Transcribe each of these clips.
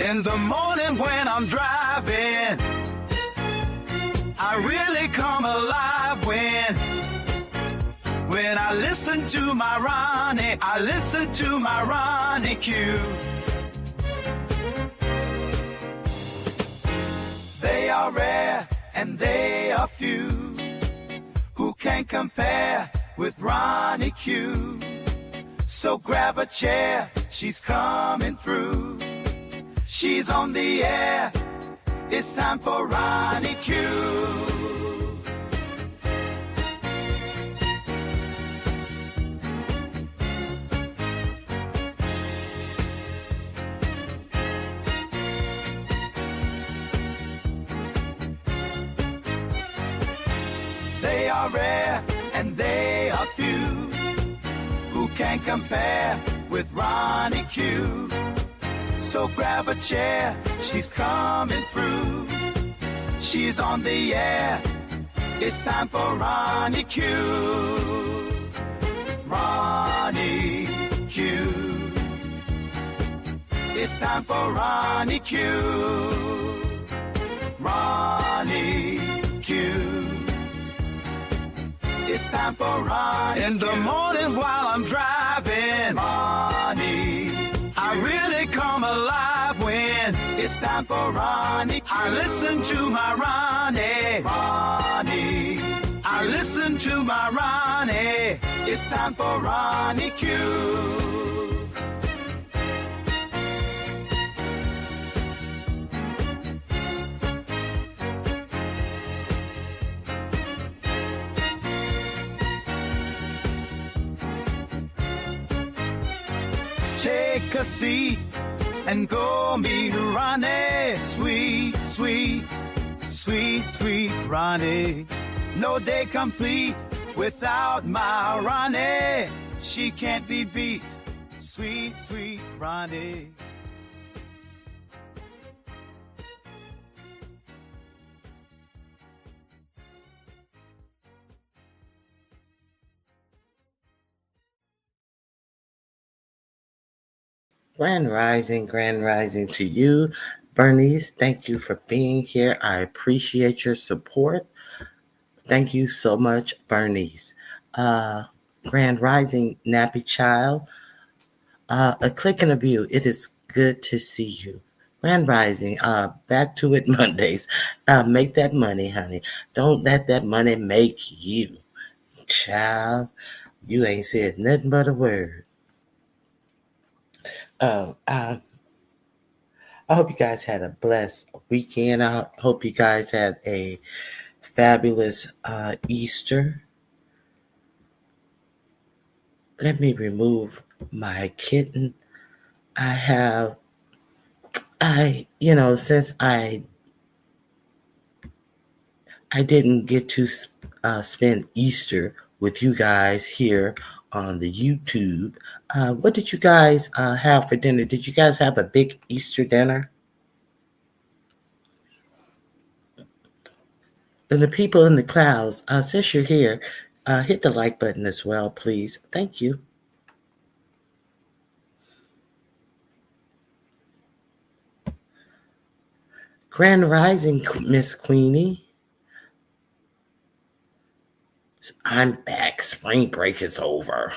In the morning when I'm driving, I really come alive when I listen to my Ronnie, I listen to my Ronnie Q. They are rare and they are few who can compare with Ronnie Q. So grab a chair, she's coming through. She's on the air, it's time for Ronnie Q. They are rare and they are few who can compare with Ronnie Q. So grab a chair, she's coming through. She's on the air, it's time for Ronnie Q. Ronnie Q. It's time for Ronnie Q. Ronnie Q. It's time for Ronnie Q. In the morning while I'm driving, Ronnie, I really come alive when it's time for Ronnie Q. I listen to my Ronnie, Ronnie. I listen to my Ronnie. It's time for Ronnie Q. Take a seat and go meet Ronnie. Sweet, sweet, sweet, sweet Ronnie. No day complete without my Ronnie. She can't be beat. Sweet, sweet Ronnie. Grand rising to you, Bernice. Thank you for being here. I appreciate your support. Thank you so much, Bernice. Grand rising, Nappy Child. A click and a view. It is good to see you. Grand rising. Back to it Mondays. Make that money, honey. Don't let that money make you. Child, you ain't said nothing but a word. I hope you guys had a blessed weekend. I hope you guys had a fabulous Easter. Let me remove my kitten. Since I didn't get to spend Easter with you guys here on the YouTube. What did you guys have for dinner? Did you guys have a big Easter dinner? And the people in the clouds, since you're here, hit the like button as well, please. Thank you. Grand rising, Miss Queenie. I'm back. Spring break is over.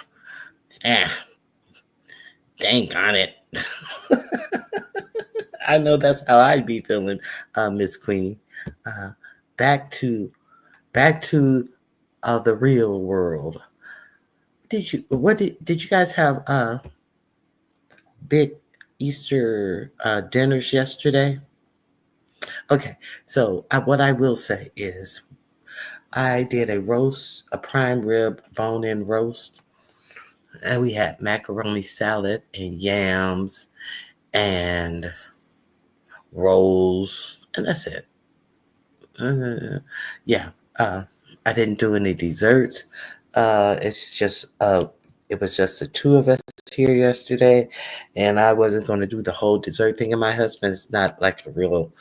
Dang on it. I know that's how I'd be feeling, Miss Queenie. Back to the real world. Did you guys have big Easter dinners yesterday? Okay, so what I will say is I did a prime rib bone-in roast, and we had macaroni salad and yams and rolls, and that's it. I didn't do any desserts. It's just it was just the two of us here yesterday, and I wasn't going to do the whole dessert thing. And my husband's not like a real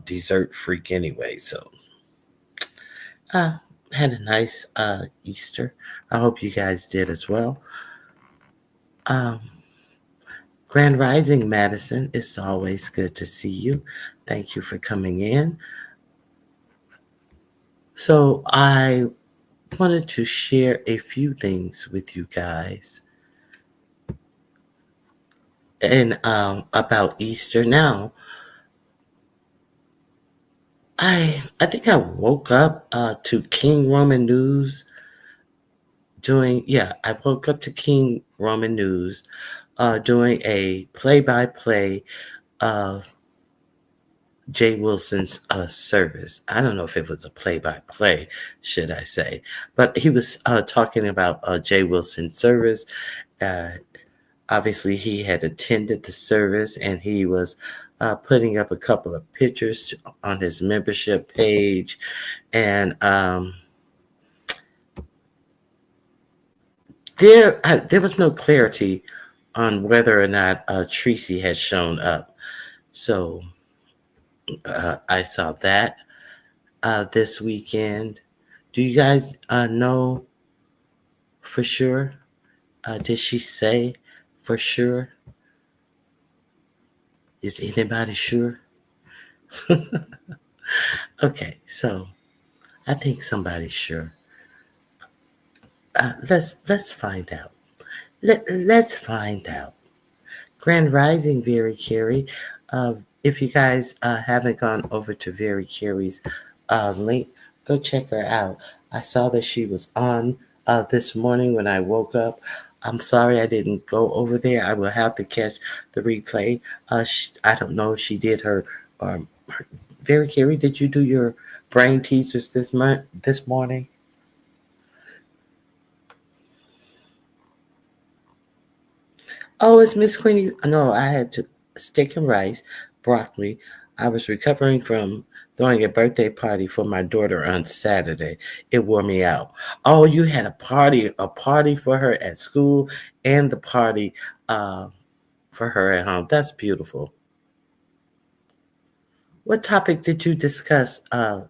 dessert freak anyway, so had a nice Easter. I hope you guys did as well. Grand Rising, Madison. It's always good to see you. Thank you for coming in. So, I wanted to share a few things with you guys and about Easter. Now, I think I woke up to King Roman News I woke up to King Roman News doing a play-by-play of Jay Wilson's service. I don't know if it was a play-by-play, should I say, but he was talking about Jay Wilson's service. Uh, Obviously, he had attended the service and he was putting up a couple of pictures on his membership page. And there was no clarity on whether or not Tracy had shown up. So I saw that this weekend. Do you guys know for sure? Did she say for sure? Is anybody sure? Okay, so I think somebody's sure. Let's find out. Let's find out. Grand Rising, Very Carey. If you guys haven't gone over to Very Carey's link, go check her out. I saw that she was on this morning when I woke up. I'm sorry I didn't go over there. I will have to catch the replay. I don't know if she did her Very Carey, did you do your brain teasers this morning? Oh, it's Miss Queenie. No, I had to steak and rice, broccoli. I was recovering from throwing a birthday party for my daughter on Saturday. It wore me out. Oh, you had a party for her at school and the party for her at home. That's beautiful. What topic did you discuss,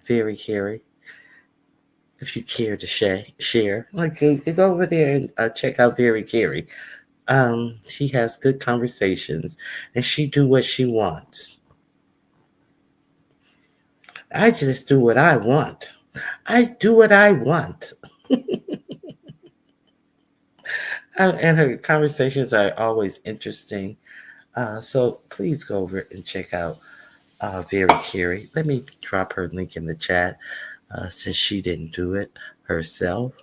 Very Carey? If you care to share, like go over there and check out Very Carey. She has good conversations and she do what she wants. I just do what I want. I do what I want. And her conversations are always interesting. So please go over and check out Very Carey. Let me drop her link in the chat since she didn't do it herself.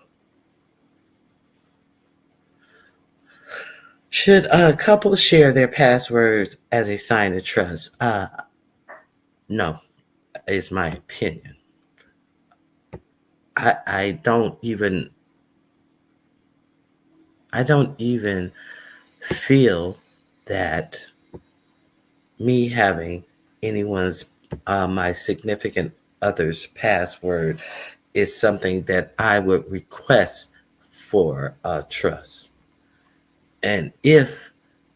Should couples share their passwords as a sign of trust? No, is my opinion. I don't even feel that me having anyone's my significant other's password is something that I would request for trust. And if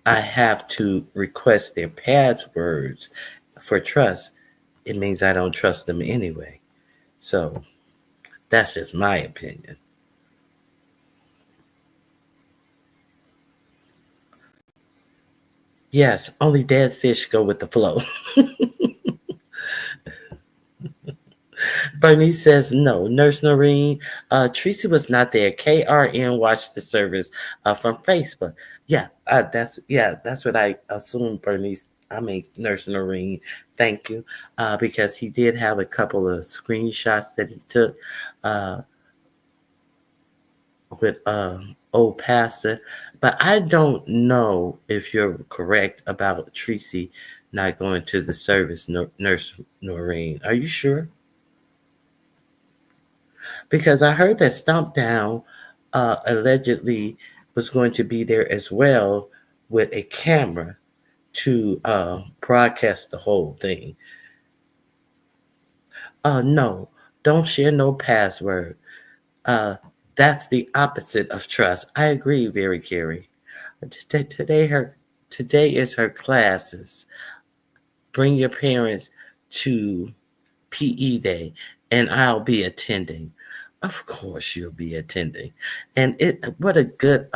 I have to request their passwords for trust, it means I don't trust them anyway. So that's just my opinion. Yes, only dead fish go with the flow. Bernice says no. Nurse Noreen, Tracy was not there. KRN watched the service from Facebook. Yeah, that's what I assumed. Bernice, I mean Nurse Noreen. Thank you, because he did have a couple of screenshots that he took with old pastor. But I don't know if you're correct about Tracy not going to the service, Nurse Noreen. Are you sure? Because I heard that Stomp Down allegedly was going to be there as well with a camera to broadcast the whole thing. No, don't share no password. That's the opposite of trust. I agree, Very Carey. Today is her classes. Bring your parents to PE Day, and I'll be attending. Of course, you'll be attending. And what a good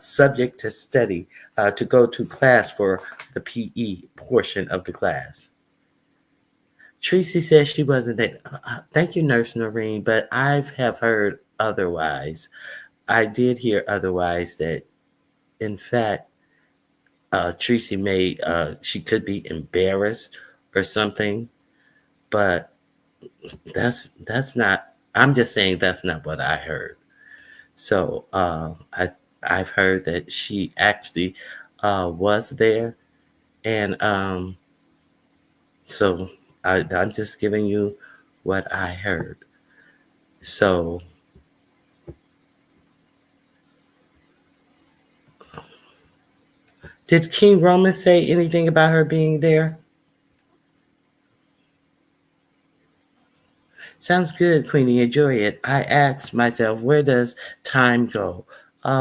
subject to study, to go to class for the PE portion of the class. Tracy says she wasn't there. Thank you, Nurse Noreen, but I have heard otherwise. I did hear otherwise that, in fact, Tracy may she could be embarrassed or something, but that's not. I'm just saying that's not what I heard. So I've heard that she actually was there, and so I'm just giving you what I heard. So did King Roman say anything about her being there? Sounds good, Queenie. Enjoy it. I asked myself, where does time go?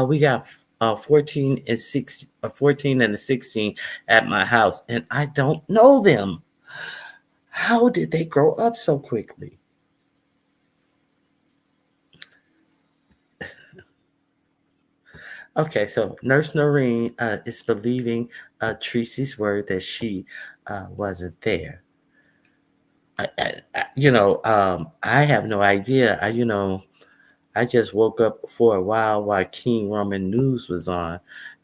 We got 14 and 16, 14 and a 16 at my house, and I don't know them. How did they grow up so quickly? Okay, so Nurse Noreen is believing Tracy's word that she wasn't there. I have no idea. I just woke up for a while King Roman News was on.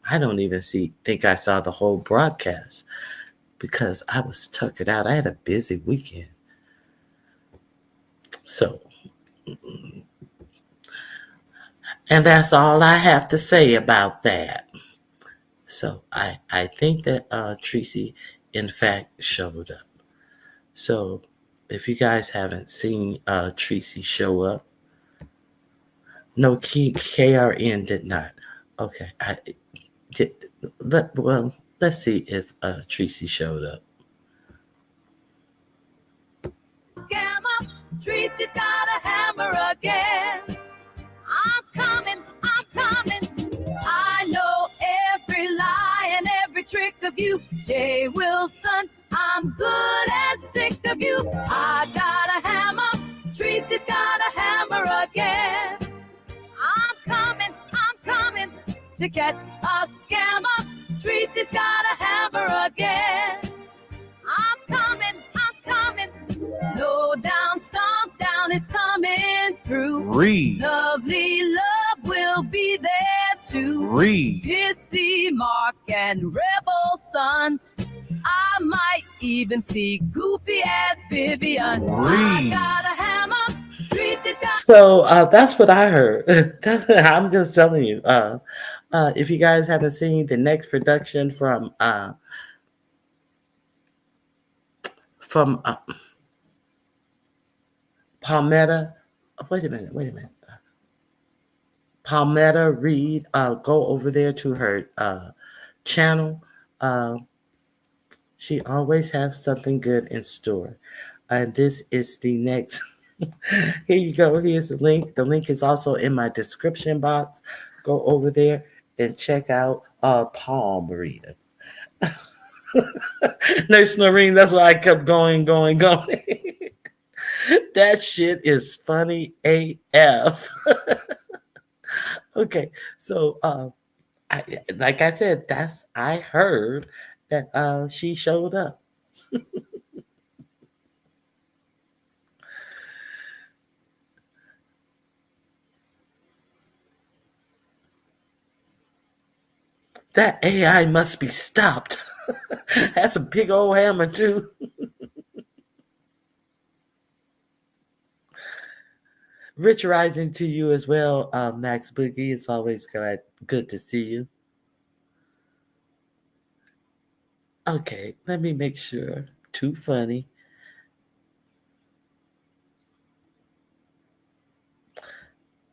I don't even think I saw the whole broadcast because I was tuckered out. I had a busy weekend. So, and that's all I have to say about that. So I think that Tracy, in fact, showed up. So if you guys haven't seen Tracy show up, no, KRN did not. Okay, let's see if Tracy showed up. Scammer, Tracy's got a hammer again. I'm coming, I'm coming. I know every lie and every trick of you, Jay Wilson. I'm good and sick of you. I got a hammer, Tracy's got a hammer again. I'm coming to catch a scammer. Tracy's got a hammer again. I'm coming. Low down, stomp down is coming through. Read. Lovely love will be there too. Read. Pissy Mark and Rebel Son. I might even see goofy ass Vivian. I got a hammer. Tracy's got. So that's what I heard. I'm just telling you. If you guys haven't seen the next production from Palmetto. Wait a minute. Palmetto Reed. Go over there to her channel. She always has something good in store. And this is the next. Here you go. Here's the link. The link is also in my description box. Go over there and check out Palm Reader. Nurse Noreen, that's why I kept going. That shit is funny AF. Okay, so like I said, I heard that she showed up. That AI must be stopped. That's a big old hammer too. Rich rising to you as well, Max Boogie. It's always good to see you. Okay, let me make sure. Too funny.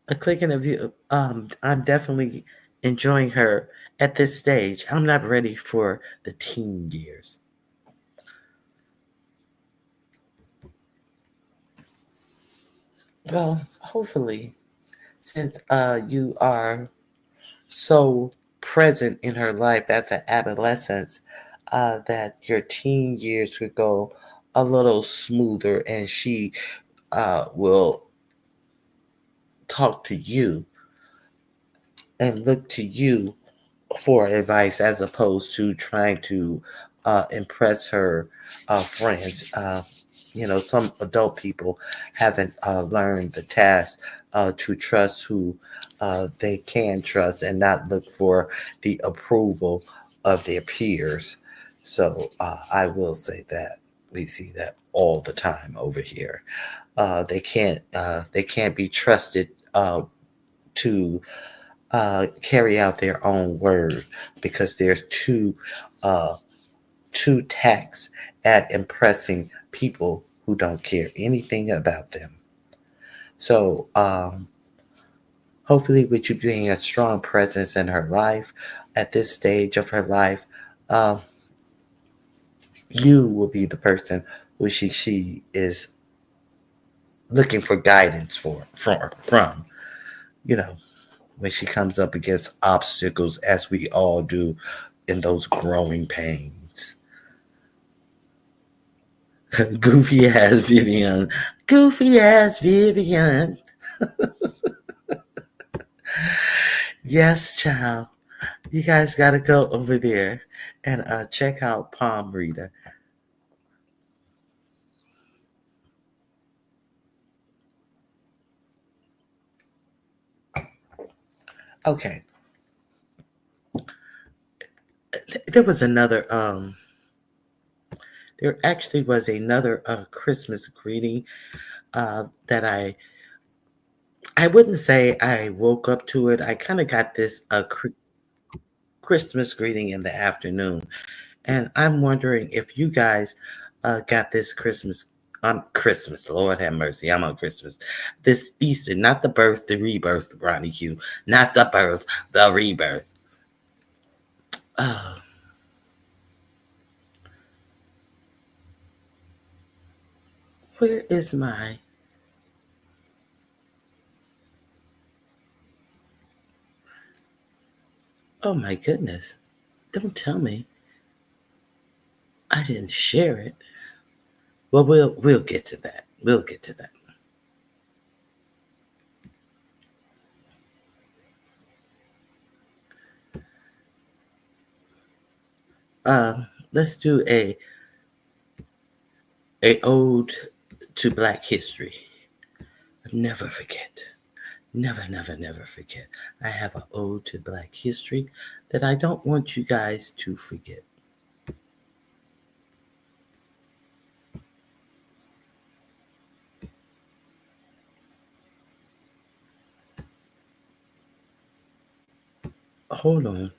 A click and a view. I'm definitely enjoying her at this stage. I'm not ready for the teen years. Well, hopefully, since you are so present in her life as an adolescent, that your teen years would go a little smoother, and she will talk to you and look to you for advice as opposed to trying to impress her friends. Some adult people haven't learned the task to trust who they can trust and not look for the approval of their peers. So I will say that we see that all the time over here. They can't be trusted to carry out their own word because there's too taxed at impressing people who don't care anything about them. So hopefully, with you being a strong presence in her life at this stage of her life, um, you will be the person who she is looking for guidance from. You know, when she comes up against obstacles, as we all do in those growing pains. Goofy ass Vivian. Goofy ass Vivian. Yes, child. You guys got to go over there and check out Palm Reader. Okay. There was another there actually was another Christmas greeting that I wouldn't say I woke up to it. I kind of got this Christmas greeting in the afternoon, and I'm wondering if you guys got this Christmas on Christmas. Lord have mercy, I'm on Christmas. This Easter, not the birth, the rebirth, Ronnie Q, not the birth, the rebirth. Uh, where is my? Oh my goodness! Don't tell me I didn't share it. Well, we'll get to that. We'll get to that. Let's do a ode to Black history. Never forget. Never, never, never forget. I have an ode to Black history that I don't want you guys to forget. Hold on.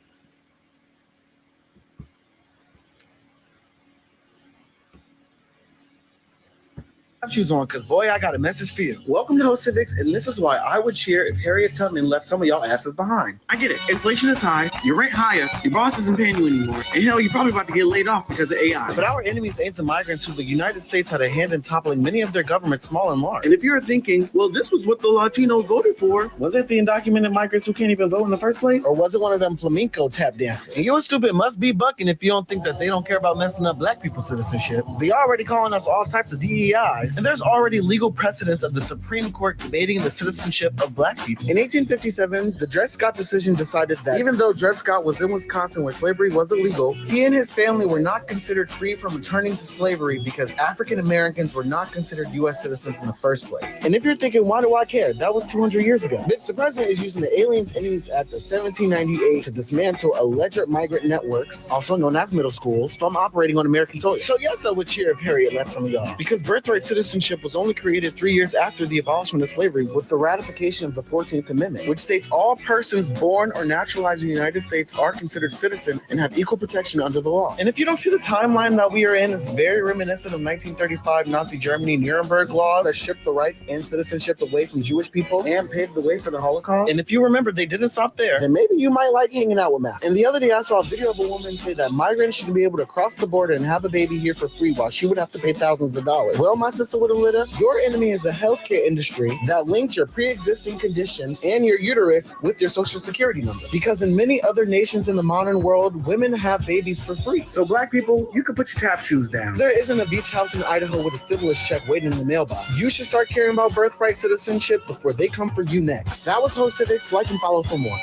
Shoes on, because boy, I got a message for you. Welcome to Host Civics, and this is why I would cheer if Harriet Tubman left some of y'all asses behind. I get it. Inflation is high, your rent higher, your boss isn't paying you anymore, and hell, you're probably about to get laid off because of AI. But our enemies ain't the migrants who the United States had a hand in toppling many of their governments, small and large. And if you're thinking, well, this was what the Latinos voted for. Was it the undocumented migrants who can't even vote in the first place? Or was it one of them flamenco tap dancers? And you're stupid must be bucking if you don't think that they don't care about messing up Black people's citizenship. They already calling us all types of DEIs, and there's already legal precedents of the Supreme Court debating the citizenship of Black people. In 1857, the Dred Scott decision decided that even though Dred Scott was in Wisconsin where slavery was illegal, he and his family were not considered free from returning to slavery because African Americans were not considered U.S. citizens in the first place. And if you're thinking, why do I care? That was 200 years ago. Bitch, the president is using the Aliens Indians Act of 1798 to dismantle alleged migrant networks, also known as middle schools, from operating on American soil. So yes, I would cheer if Harriet left some of y'all, because birthright citizenship was only created 3 years after the abolishment of slavery with the ratification of the 14th Amendment, which states all persons born or naturalized in the United States are considered citizens and have equal protection under the law. And if you don't see the timeline that we are in, it's very reminiscent of 1935 Nazi Germany Nuremberg laws that stripped the rights and citizenship away from Jewish people and paved the way for the Holocaust. And if you remember, they didn't stop there. Then maybe you might like hanging out with Matt. And the other day I saw a video of a woman say that migrants should be able to cross the border and have a baby here for free while she would have to pay thousands of dollars. Well, my sister would have lit up. Your enemy is the healthcare industry that links your pre-existing conditions and your uterus with your social security number. Because in many other nations in the modern world, women have babies for free. So Black people, you can put your tap shoes down. There isn't a beach house in Idaho with a stimulus check waiting in the mailbox. You should start caring about birthright citizenship before they come for you next. That was Host Civics. Like and follow for more.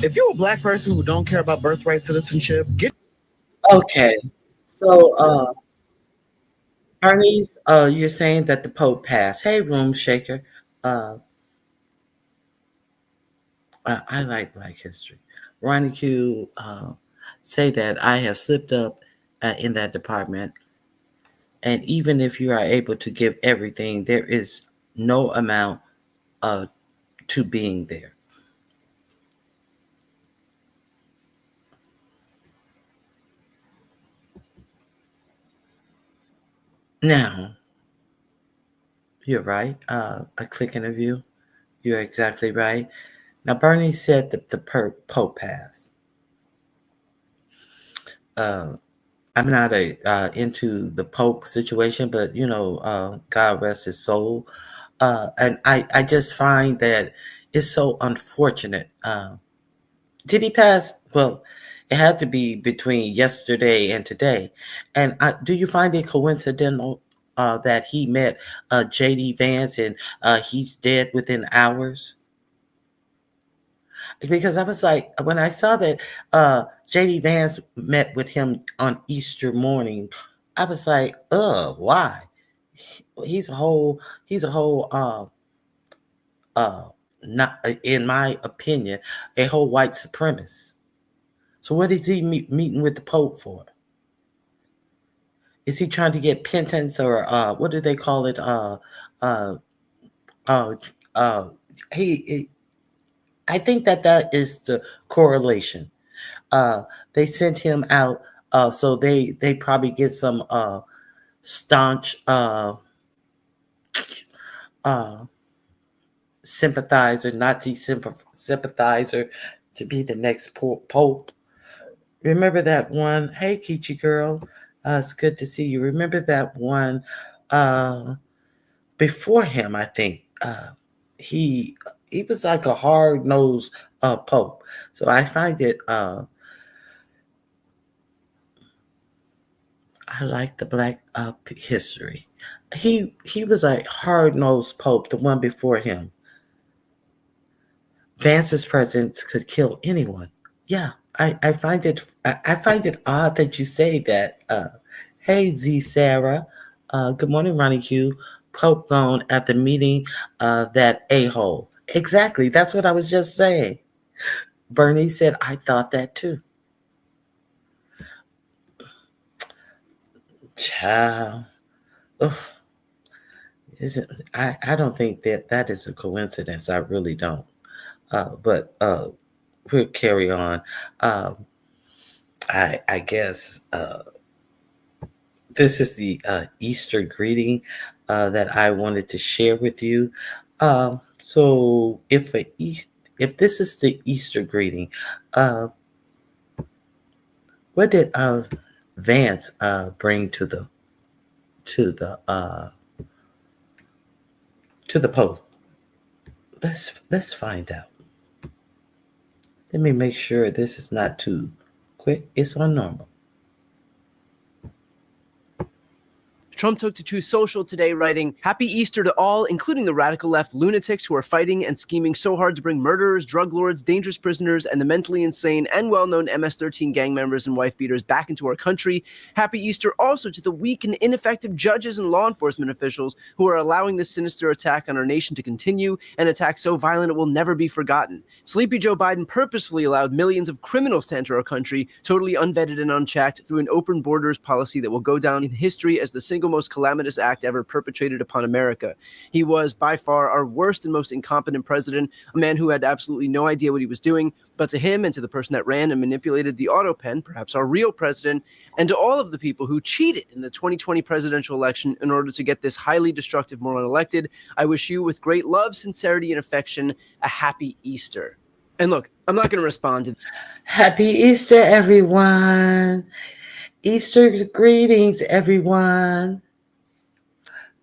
If you're a black person who don't care about birthright citizenship, get Okay. So, Bernice, you're saying that the Pope passed. Hey, Room Shaker. Uh, I like Black history. Ronnie Q say that I have slipped up in that department. And even if you are able to give everything, there is no amount to being there. Now, you're right. A click in a view. You're exactly right. Now, Bernie said that the Pope passed. I'm not into the Pope situation, but God rest his soul. And I just find that it's so unfortunate. Did he pass? Well, it had to be between yesterday and today. And do you find it coincidental that he met J.D. Vance and he's dead within hours? Because I was like, when I saw that J.D. Vance met with him on Easter morning, I was like, why? He's a whole not in my opinion, a whole white supremacist. So what is he meeting with the Pope for? Is he trying to get penance or what do they call it? Uh, he I think that is the correlation. They sent him out, so they probably get some staunch sympathizer, Nazi sympathizer, to be the next pope. Remember that one? Hey, Kichi girl, it's good to see you. Remember that one before him? I think he was like a hard nosed pope. So I find it. I like the Black history. He was a hard nosed pope. The one before him. Vance's presence could kill anyone. Yeah, I find it odd that you say that. Hey Z Sarah, good morning, Ronnie Q. Pope gone at the meeting. That a-hole. Exactly, that's what I was just saying. Bernie said I thought that too. Child, ugh. I don't think that is a coincidence. I really don't. But we'll carry on. I guess this is the Easter greeting that I wanted to share with you. So if this is the Easter greeting, what did Vance bring to the Pope? Let's find out. Let me make sure this is not too quick. It's on normal. Trump took to Truth Social today, writing, "Happy Easter to all, including the radical left lunatics who are fighting and scheming so hard to bring murderers, drug lords, dangerous prisoners, and the mentally insane and well-known MS-13 gang members and wife-beaters back into our country. Happy Easter also to the weak and ineffective judges and law enforcement officials who are allowing this sinister attack on our nation to continue, an attack so violent it will never be forgotten. Sleepy Joe Biden purposefully allowed millions of criminals to enter our country, totally unvetted and unchecked, through an open borders policy that will go down in history as the single most calamitous act ever perpetrated upon America. He was by far our worst and most incompetent president, a man who had absolutely no idea what he was doing. But to him and to the person that ran and manipulated the auto pen, perhaps our real president, and to all of the people who cheated in the 2020 presidential election in order to get this highly destructive moron elected, I wish you, with great love, sincerity, and affection, a happy Easter." And look, I'm not going to respond to Happy Easter, everyone. Easter greetings, everyone.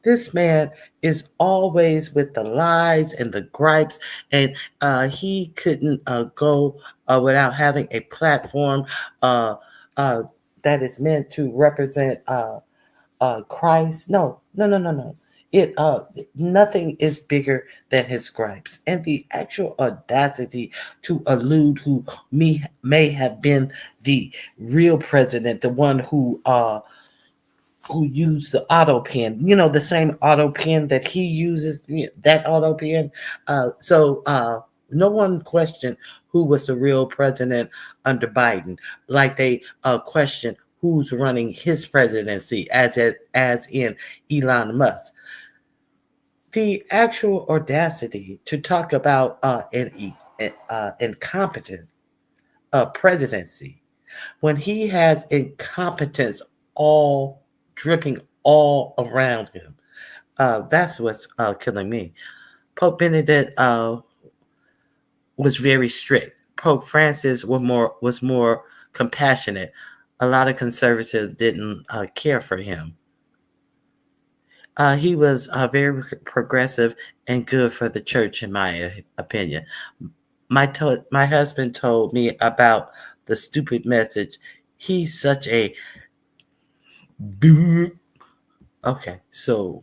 This man is always with the lies and the gripes, and he couldn't go without having a platform that is meant to represent Christ. No. It nothing is bigger than his gripes, and the actual audacity to allude who may have been the real president, the one who used the auto pen, the same auto pen that he uses, that auto pen. So no one questioned who was the real president under Biden, like they questioned who's running his presidency, as in Elon Musk. The actual audacity to talk about an incompetent presidency when he has incompetence all dripping all around him. That's what's killing me. Pope Benedict was very strict. Pope Francis was more compassionate. A lot of conservatives didn't care for him. He was very progressive and good for the church, in my opinion. My husband told me about the stupid message. He's such a dude. Okay, so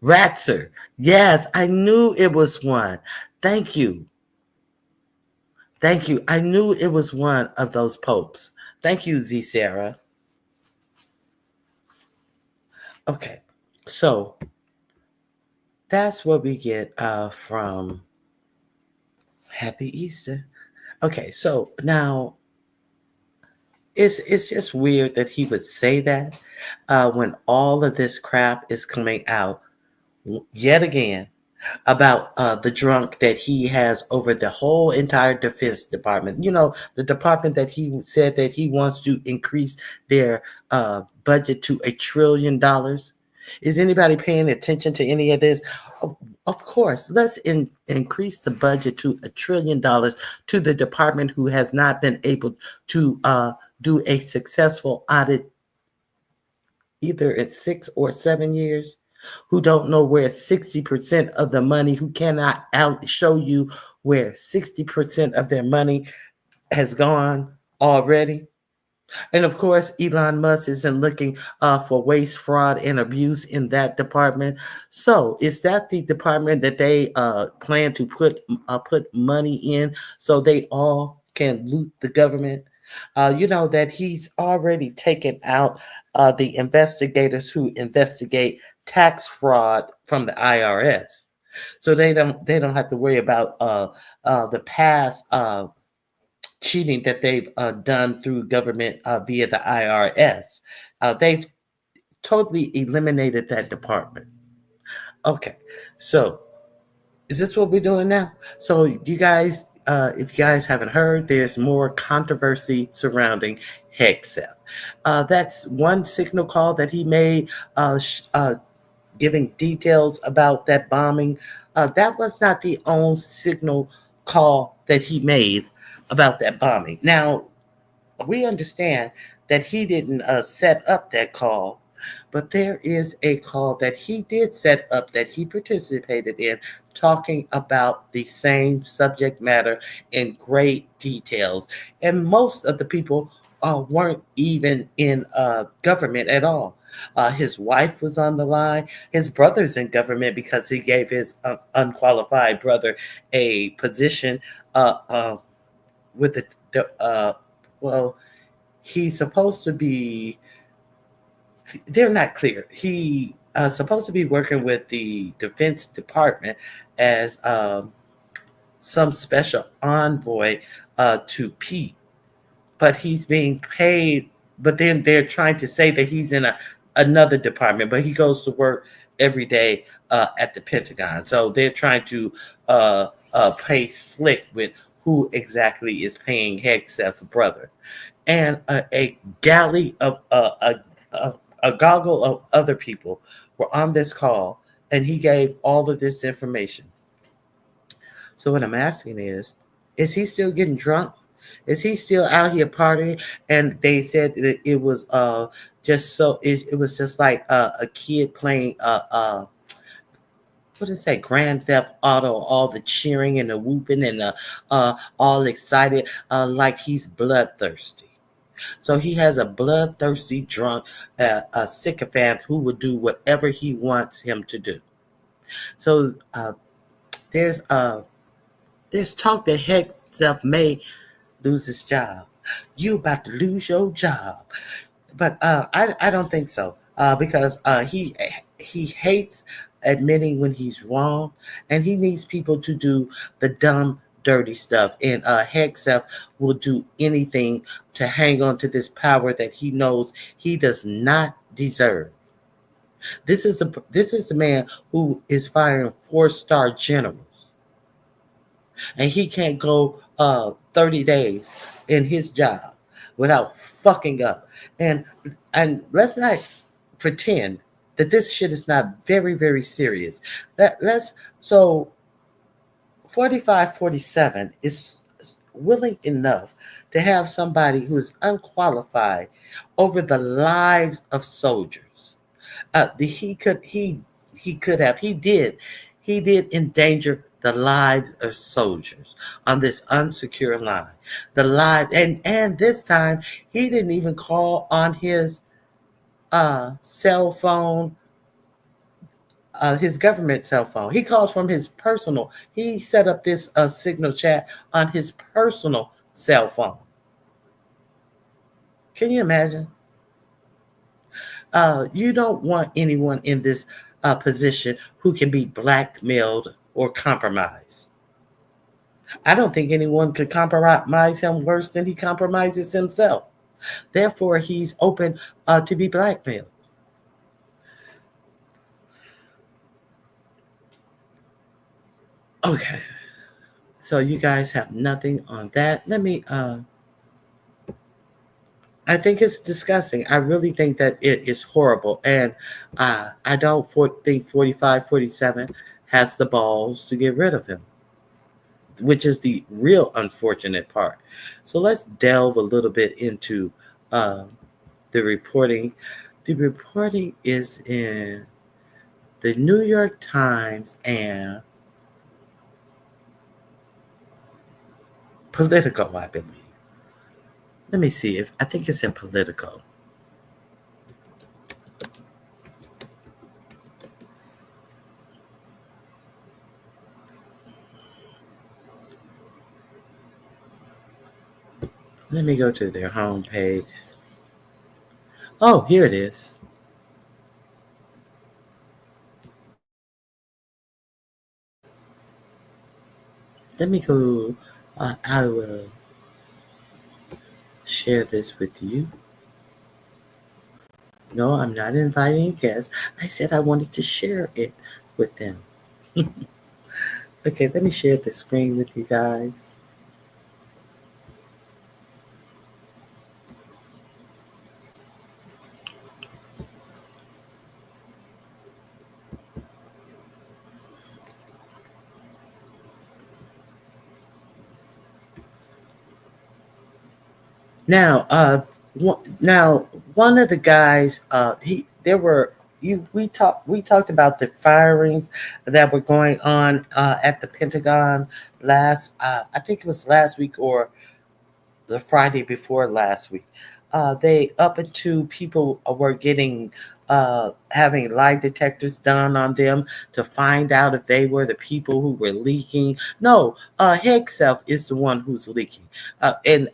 Ratzer. Yes, I knew it was one. Thank you. Thank you. I knew it was one of those popes. Thank you, Z Sarah. Okay, so that's what we get from Happy Easter. Okay, so now it's just weird that he would say that when all of this crap is coming out yet again about the drunk that he has over the whole entire Defense Department. The department that he said that he wants to increase their budget to $1 trillion. Is anybody paying attention to any of this? Of course, let's increase the budget to $1 trillion to the department who has not been able to do a successful audit either in 6 or 7 years, who don't know where 60% of the money, who cannot show you where 60% of their money has gone already. And of course, Elon Musk isn't looking for waste, fraud, and abuse in that department. So is that the department that they plan to put money in so they all can loot the government? That he's already taken out the investigators who investigate tax fraud from the IRS, so they don't have to worry about the past cheating that they've done through government via the IRS. They've totally eliminated that department. Okay, so is this what we're doing now? So you guys, if you guys haven't heard, there's more controversy surrounding Hegseth. That's one signal call that he made, giving details about that bombing. That was not the only signal call that he made about that bombing. Now, we understand that he didn't set up that call, but there is a call that he did set up that he participated in, talking about the same subject matter in great details. And most of the people weren't even in government at all. His wife was on the line. His brother's in government because he gave his unqualified brother a position with the he's supposed to be, they're not clear. He supposed to be working with the Defense Department as some special envoy to Pete, but he's being paid. But then they're trying to say that he's in another department, but he goes to work every day at the Pentagon. So they're trying to play slick with who exactly is paying Hegseth's brother. And a galley of a goggle of other people were on this call, and he gave all of this information. So what I'm asking is he still getting drunk? Is he still out here partying? And they said that it was just so it was just like a kid playing what is that, Grand Theft Auto, all the cheering and the whooping and all excited, like he's bloodthirsty. So he has a bloodthirsty drunk, a sycophant who will do whatever he wants him to do. So there's talk that Hegseth may lose his job. You about to lose your job. But I don't think so, because he hates admitting when he's wrong, and he needs people to do the dumb, dirty stuff. And Hegseth will do anything to hang on to this power that he knows he does not deserve. This is a man who is firing 4-star generals, and he can't go 30 days in his job without fucking up. And let's not pretend that this shit is not very, very serious. So 4547 is willing enough to have somebody who is unqualified over the lives of soldiers. He did endanger the lives of soldiers on this unsecure line. And this time he didn't even call on his cell phone, his government cell phone. He calls from his personal. He set up this signal chat on his personal cell phone. Can you imagine? You don't want anyone in this position who can be blackmailed or compromised. I don't think anyone could compromise him worse than he compromises himself. Therefore, he's open to be blackmailed. Okay. So you guys have nothing on that. Let me I think it's disgusting. I really think that it is horrible. And I don't think 4547 has the balls to get rid of him, which is the real unfortunate part. So let's delve a little bit into the reporting. The reporting is in the New York Times and Politico, I believe. Let me see if I think it's in Politico. Let me go to their homepage. Oh, here it is. Let me go. I will share this with you. No, I'm not inviting guests. I said I wanted to share it with them. Okay, let me share the screen with you guys. Now, one of the guys, we talked about the firings that were going on at the Pentagon I think it was last week or the Friday before last week. They up into people were getting having lie detectors done on them to find out if they were the people who were leaking. No, Hegseth is the one who's leaking, and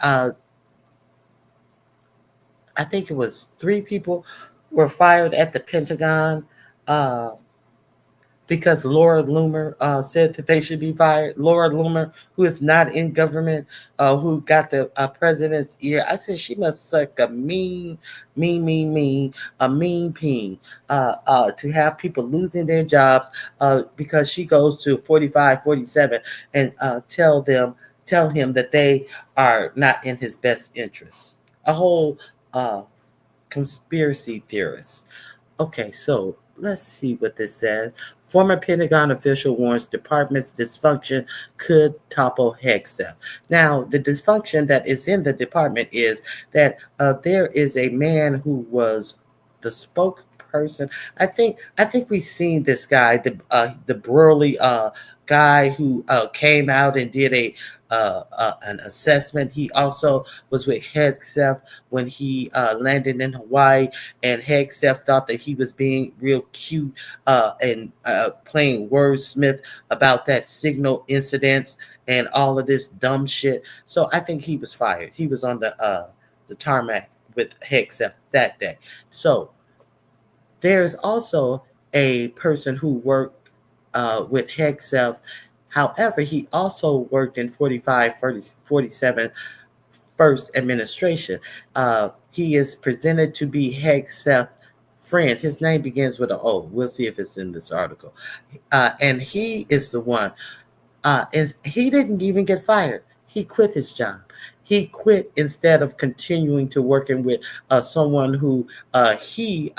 I think it was 3 people were fired at the Pentagon because Laura Loomer said that they should be fired. Laura Loomer, who is not in government, who got the president's ear. I said she must suck a mean peen to have people losing their jobs because she goes to 4547 and tell him that they are not in his best interests. A whole conspiracy theorists. Okay, so let's see what this says. Former Pentagon official warns department's dysfunction could topple Hegseth. Now, the dysfunction that is in the department is that there is a man who was the spokesperson. I think we've seen this guy, the burly guy who came out and did an assessment. He also was with Hegseth when he landed in Hawaii, and Hegseth thought that he was being real cute and playing wordsmith about that signal incidents and all of this dumb shit. So I think he was fired. He was on the tarmac with Hegseth that day. So there's also a person who worked with Hegseth. However, he also worked in 47 First Administration. He is presented to be Hegseth's friend. His name begins with an O. We'll see if it's in this article. And he is the one. He didn't even get fired. He quit his job. He quit instead of continuing to working with someone who he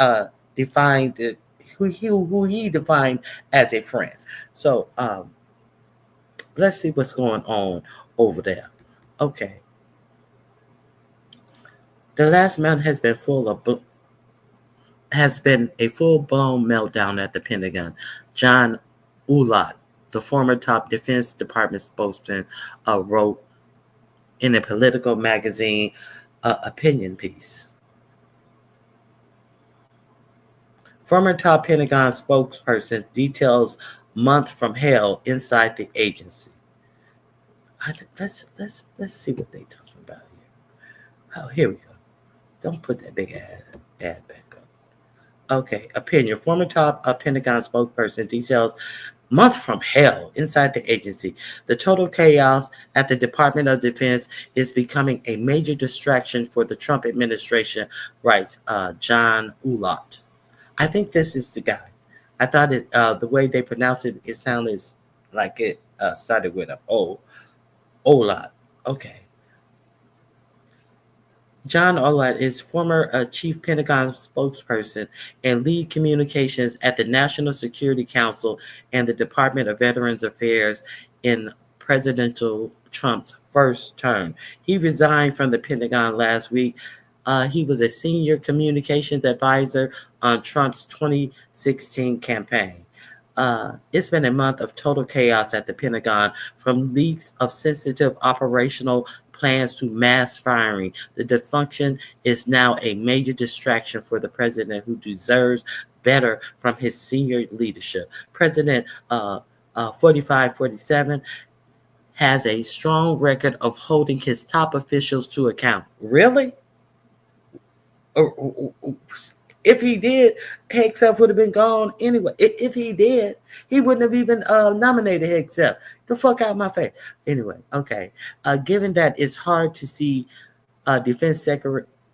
defined who he defined as a friend. So let's see what's going on over there. Okay. The last month has been a full-blown meltdown at the Pentagon. John Ulat, the former top Defense Department spokesman, wrote in a political magazine opinion piece. Former top Pentagon spokesperson details month from hell inside the agency. Let's see what they talking about here. Oh, here we go. Don't put that big ad back up. Okay, opinion. Former top Pentagon spokesperson details month from hell inside the agency. The total chaos at the Department of Defense is becoming a major distraction for the Trump administration, writes John Ulat. I think this is the guy. I thought it the way they pronounced it, it sounded like it started with an O. Ulat. Okay. John Ulat is former chief Pentagon spokesperson and lead communications at the National Security Council and the Department of Veterans Affairs in President Trump's first term. He resigned from the Pentagon last week. He was a senior communications advisor on Trump's 2016 campaign. It's been a month of total chaos at the Pentagon, from leaks of sensitive operational plans to mass firing. The dysfunction is now a major distraction for the president, who deserves better from his senior leadership. President 4547 has a strong record of holding his top officials to account. Really? If he did, Hegseth would have been gone anyway. If he did, he wouldn't have even nominated Hegseth. The fuck out of my face. Anyway, okay. Given that it's hard to see Defense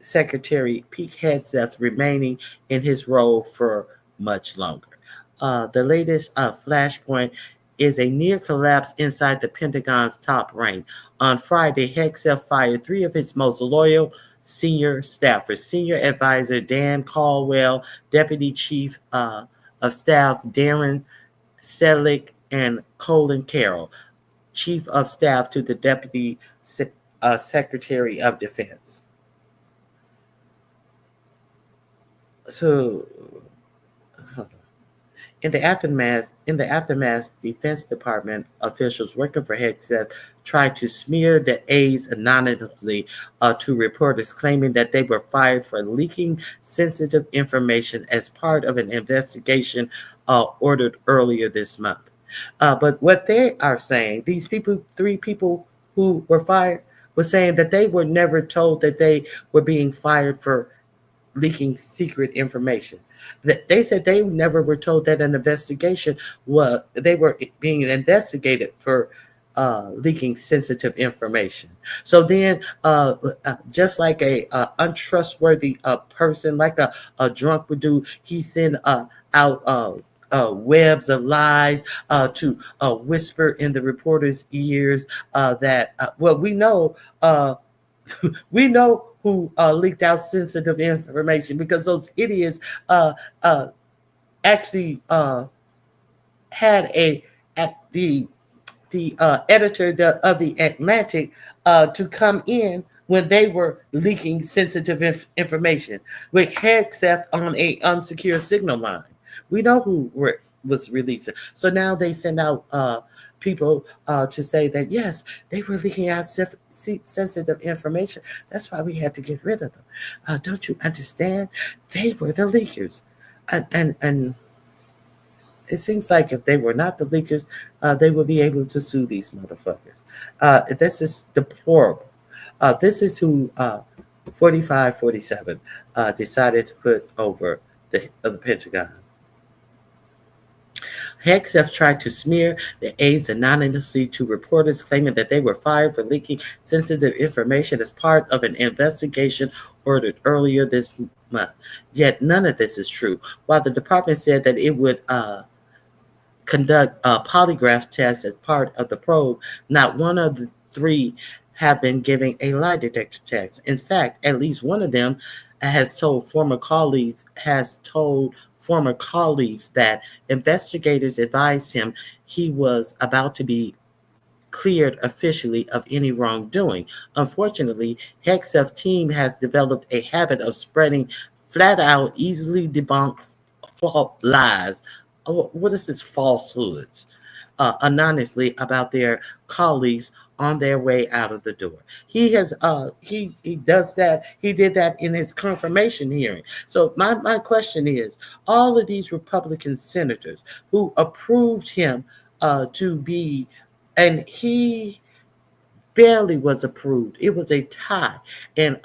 Secretary Pete Hegseth remaining in his role for much longer. The latest flashpoint is a near collapse inside the Pentagon's top rank. On Friday, Hegseth fired 3 of his most loyal senior staffers: Senior Advisor Dan Caldwell, Deputy Chief of Staff Darren Sedlick, and Colin Carroll, Chief of Staff to the Deputy Secretary of Defense. So, in the aftermath, Defense Department officials working for Hegseth tried to smear the aides anonymously to reporters, claiming that they were fired for leaking sensitive information as part of an investigation ordered earlier this month. But what they are saying, these people, 3 people who were fired, were saying that they were never told that they were being fired for leaking secret information. They said they never were told that an investigation they were being investigated for leaking sensitive information. So then, just like a untrustworthy person, like a drunk would do, he sent out webs of lies to whisper in the reporter's ears that we know we know who leaked out sensitive information, because those idiots actually had the editor of the Atlantic to come in when they were leaking sensitive information with Hegseth on a unsecure signal line. We know who was releasing. So now they send out people to say that, yes, they were leaking out sensitive information. That's why we had to get rid of them. Don't you understand? They were the leakers. And it seems like if they were not the leakers, they would be able to sue these motherfuckers. This is deplorable. This is who 4547 decided to put over the Pentagon. Hegseth tried to smear the aides anonymously to reporters claiming that they were fired for leaking sensitive information as part of an investigation ordered earlier this month. Yet none of this is true. While the department said that it would conduct a polygraph test as part of the probe, not one of the three have been giving a lie detector test. In fact, at least one of them has told former colleagues that investigators advised him he was about to be cleared officially of any wrongdoing. Unfortunately, Hegseth's team has developed a habit of spreading flat-out, easily debunked lies. What is this? Falsehoods. Anonymously about their colleagues on their way out of the door. He does that. He did that in his confirmation hearing. So my question is, all of these Republican senators who approved him to be, and he barely was approved. It was a tie. And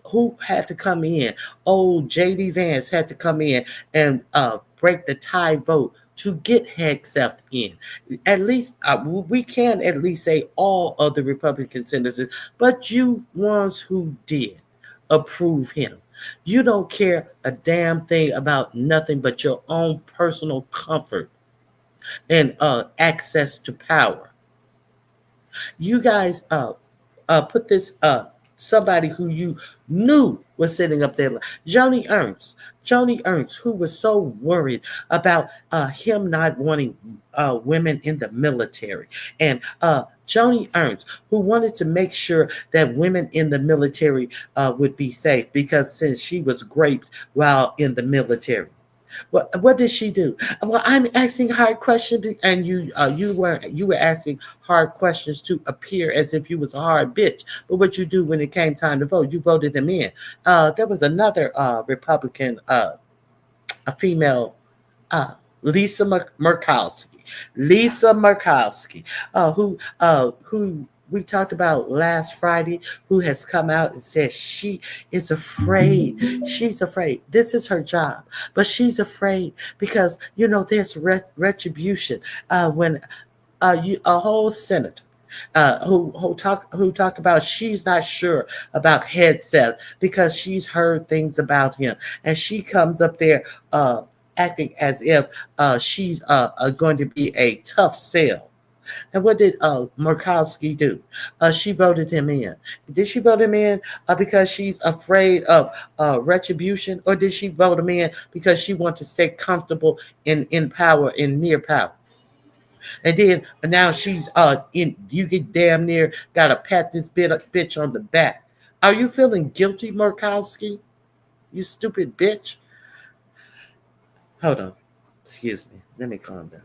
who had to come in? Oh, J.D. Vance had to come in and break the tie vote to get Hegseth in. At least we can at least say all of the Republican senators, but you ones who did approve him. You don't care a damn thing about nothing but your own personal comfort and access to power. You guys put this somebody who you knew was sitting up there, Joni Ernst, who was so worried about him not wanting women in the military, and Joni Ernst, who wanted to make sure that women in the military would be safe, because since she was raped while in the military. What did she do? Well, I'm asking hard questions, and you were asking hard questions to appear as if you was a hard bitch. But what you do when it came time to vote, you voted them in. There was another Republican, a female, Lisa Murkowski, who we talked about last Friday, who has come out and said she is afraid. She's afraid. This is her job, but she's afraid because, there's retribution. When a whole senator who talk about she's not sure about Hegseth because she's heard things about him, and she comes up there acting as if she's going to be a tough sell. And what did Murkowski do? She voted him in. Did she vote him in because she's afraid of retribution, or did she vote him in because she wants to stay comfortable in power, in near power? And then now she's you get damn near gotta pat this bitch on the back. Are you feeling guilty, Murkowski? You stupid bitch. Hold on. Excuse me. Let me calm down.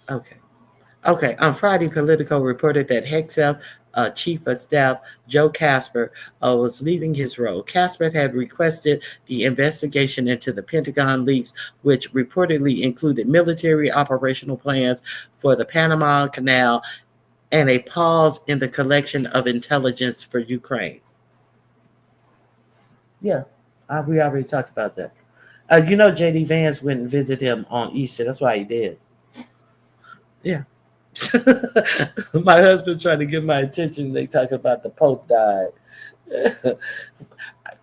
Okay. On Friday, Politico reported that Hegseth Chief of Staff Joe Casper was leaving his role. Casper had requested the investigation into the Pentagon leaks, which reportedly included military operational plans for the Panama Canal and a pause in the collection of intelligence for Ukraine. Yeah, we already talked about that. J.D. Vance went and visited him on Easter. That's why he did. Yeah. My husband trying to get my attention. They talking about the Pope died.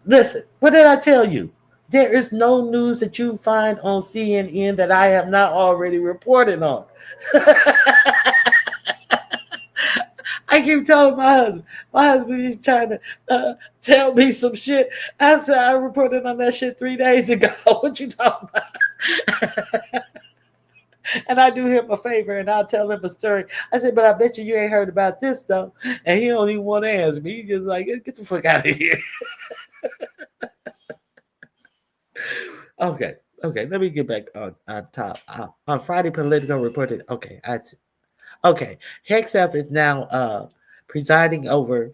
Listen, what did I tell you? There is no news that you find on CNN that I have not already reported on. I keep telling my husband is trying to tell me some shit. I said I reported on that shit 3 days ago. What you talking about? And I do him a favor, and I'll tell him a story. I said, but I bet you ain't heard about this, though. And he don't even want to answer me. He just like, get the fuck out of here. Okay. Okay, let me get back on top. On Friday, Politico reported. Okay. Hegseth is now presiding over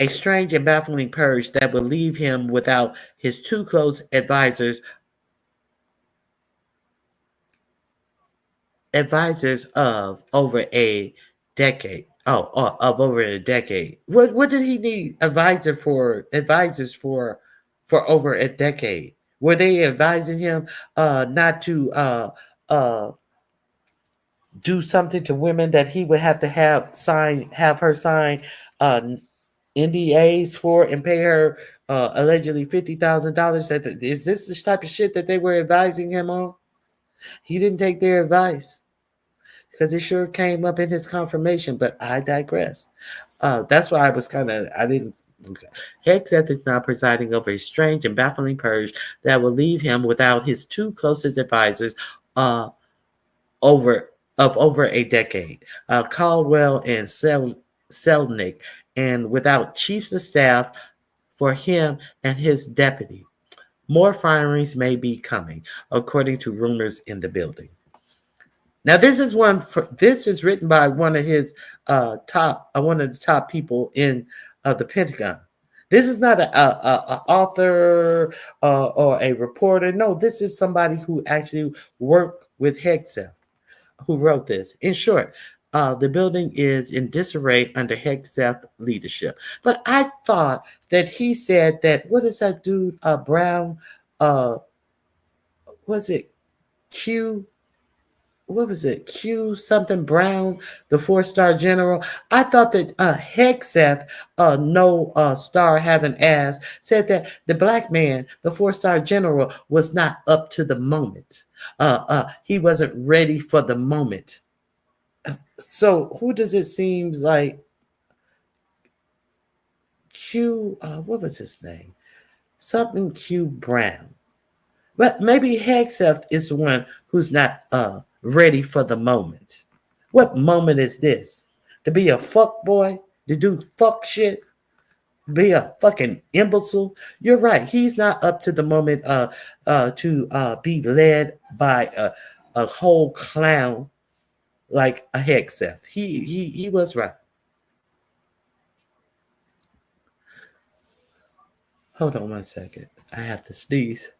a strange and baffling purge that will leave him without his two close advisors of over a decade. Of over a decade. What did he need advisors for over a decade? Were they advising him not to do something to women that he would have to have her sign uh, NDAs for and pay her allegedly $50,000? Is this the type of shit that they were advising him on? He didn't take their advice because it sure came up in his confirmation, but I digress. That's why I didn't. Okay. Hegseth is now presiding over a strange and baffling purge that will leave him without his two closest advisors over a decade, Caldwell and Selnick, and without chiefs of staff for him and his deputy. More firings may be coming, according to rumors in the building. Now, this is written by one of the top people in the Pentagon. This is not an author or a reporter. No, this is somebody who actually worked with Hegseth, who wrote this. In short, the building is in disarray under Hegseth leadership. But I thought that he said that, what is that dude, Brown? Was it Q? What was it? Q something Brown, the 4-star general. I thought that Hegseth, no star having ass, said that the black man, the 4-star general, was not up to the moment. He wasn't ready for the moment. So who does it seem like? Q, what was his name? Something Q Brown. But maybe Hegseth is the one who's not ready for the moment. What moment is this? To be a fuck boy? To do fuck shit? Be a fucking imbecile? You're right. He's not up to the moment to be led by a whole clown like a Hegseth. He was right. Hold on 1 second. I have to sneeze.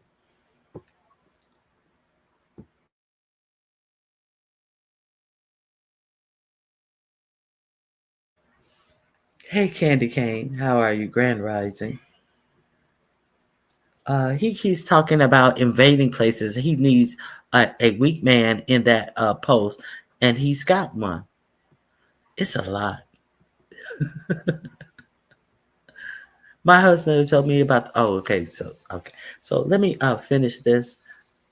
Hey, Candy Cane, how are you? Grand Rising. He keeps talking about invading places. He needs a weak man in that post, and he's got one. It's a lot. My husband told me about. Okay. So let me finish this.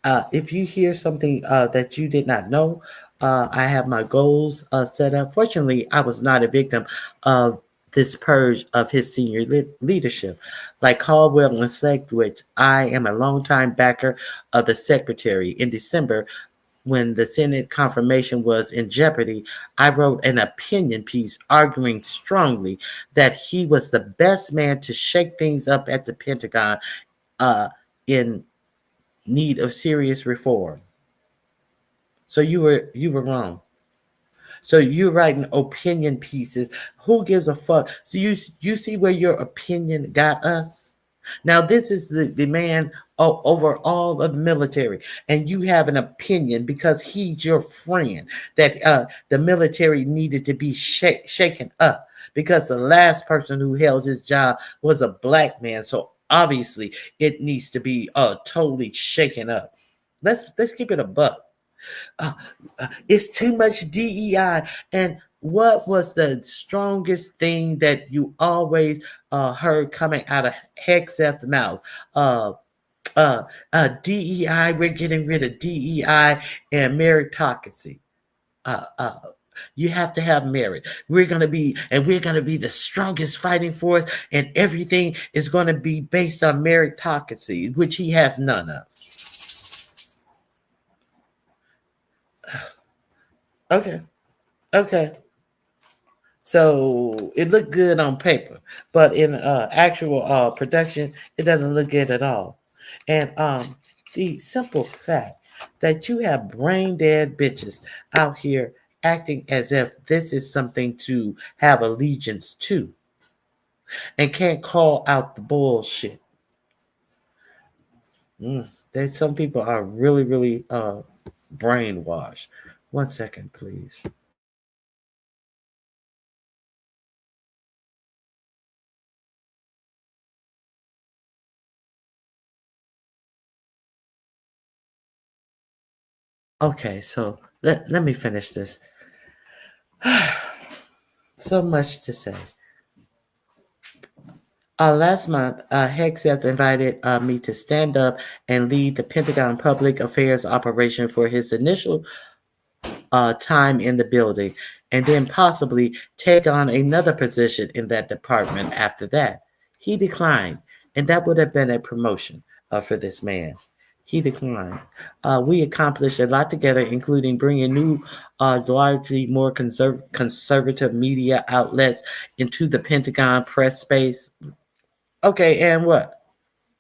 If you hear something that you did not know, I have my goals set up. Fortunately, I was not a victim of this purge of his senior leadership. Like Caldwell and Sedgwick, I am a longtime backer of the secretary. In December, when the Senate confirmation was in jeopardy, I wrote an opinion piece arguing strongly that he was the best man to shake things up at the Pentagon in need of serious reform. So you were wrong. So you're writing opinion pieces. Who gives a fuck? So you see where your opinion got us? Now this is the man over all of the military, and you have an opinion because he's your friend that the military needed to be shaken up because the last person who held his job was a black man. So obviously it needs to be totally shaken up. Let's keep it a buck. It's too much DEI. And what was the strongest thing that you always heard coming out of Hegseth's mouth? DEI, we're getting rid of DEI and meritocracy. You have to have merit. We're gonna be the strongest fighting force, and everything is gonna be based on meritocracy, which he has none of. Okay. So it looked good on paper, but in actual production, it doesn't look good at all. And the simple fact that you have brain dead bitches out here acting as if this is something to have allegiance to and can't call out the bullshit. Some people are really, really brainwashed. 1 second, please. Okay, so let me finish this. So much to say. Last month, Hegseth invited me to stand up and lead the Pentagon Public Affairs operation for his initial time in the building, and then possibly take on another position in that department after that. He declined, and that would have been a promotion for this man. He declined. We accomplished a lot together, including bringing new, largely more conservative media outlets into the Pentagon press space. Okay, and what?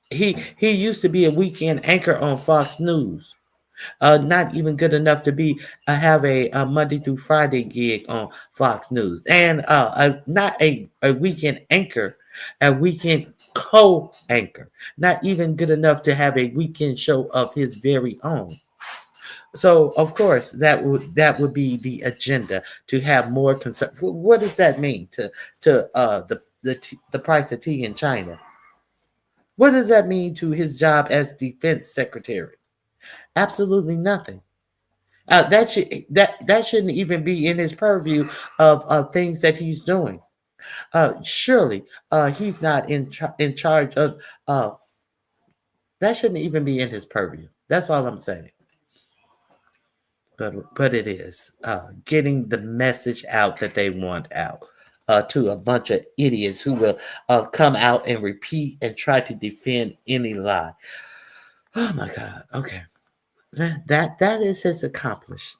He used to be a weekend anchor on Fox News. Not even good enough to be have a Monday through Friday gig on Fox News, and not a weekend anchor, a weekend co-anchor. Not even good enough to have a weekend show of his very own. So of course that would be the agenda, to have more concern. What does that mean to the price of tea in China? What does that mean to his job as defense secretary? Absolutely nothing. That shouldn't even be in his purview of things that he's doing. Surely he's not in charge of. That shouldn't even be in his purview. That's all I'm saying. But it is getting the message out that they want out to a bunch of idiots who will come out and repeat and try to defend any lie. Oh my God. Okay. That is his accomplished.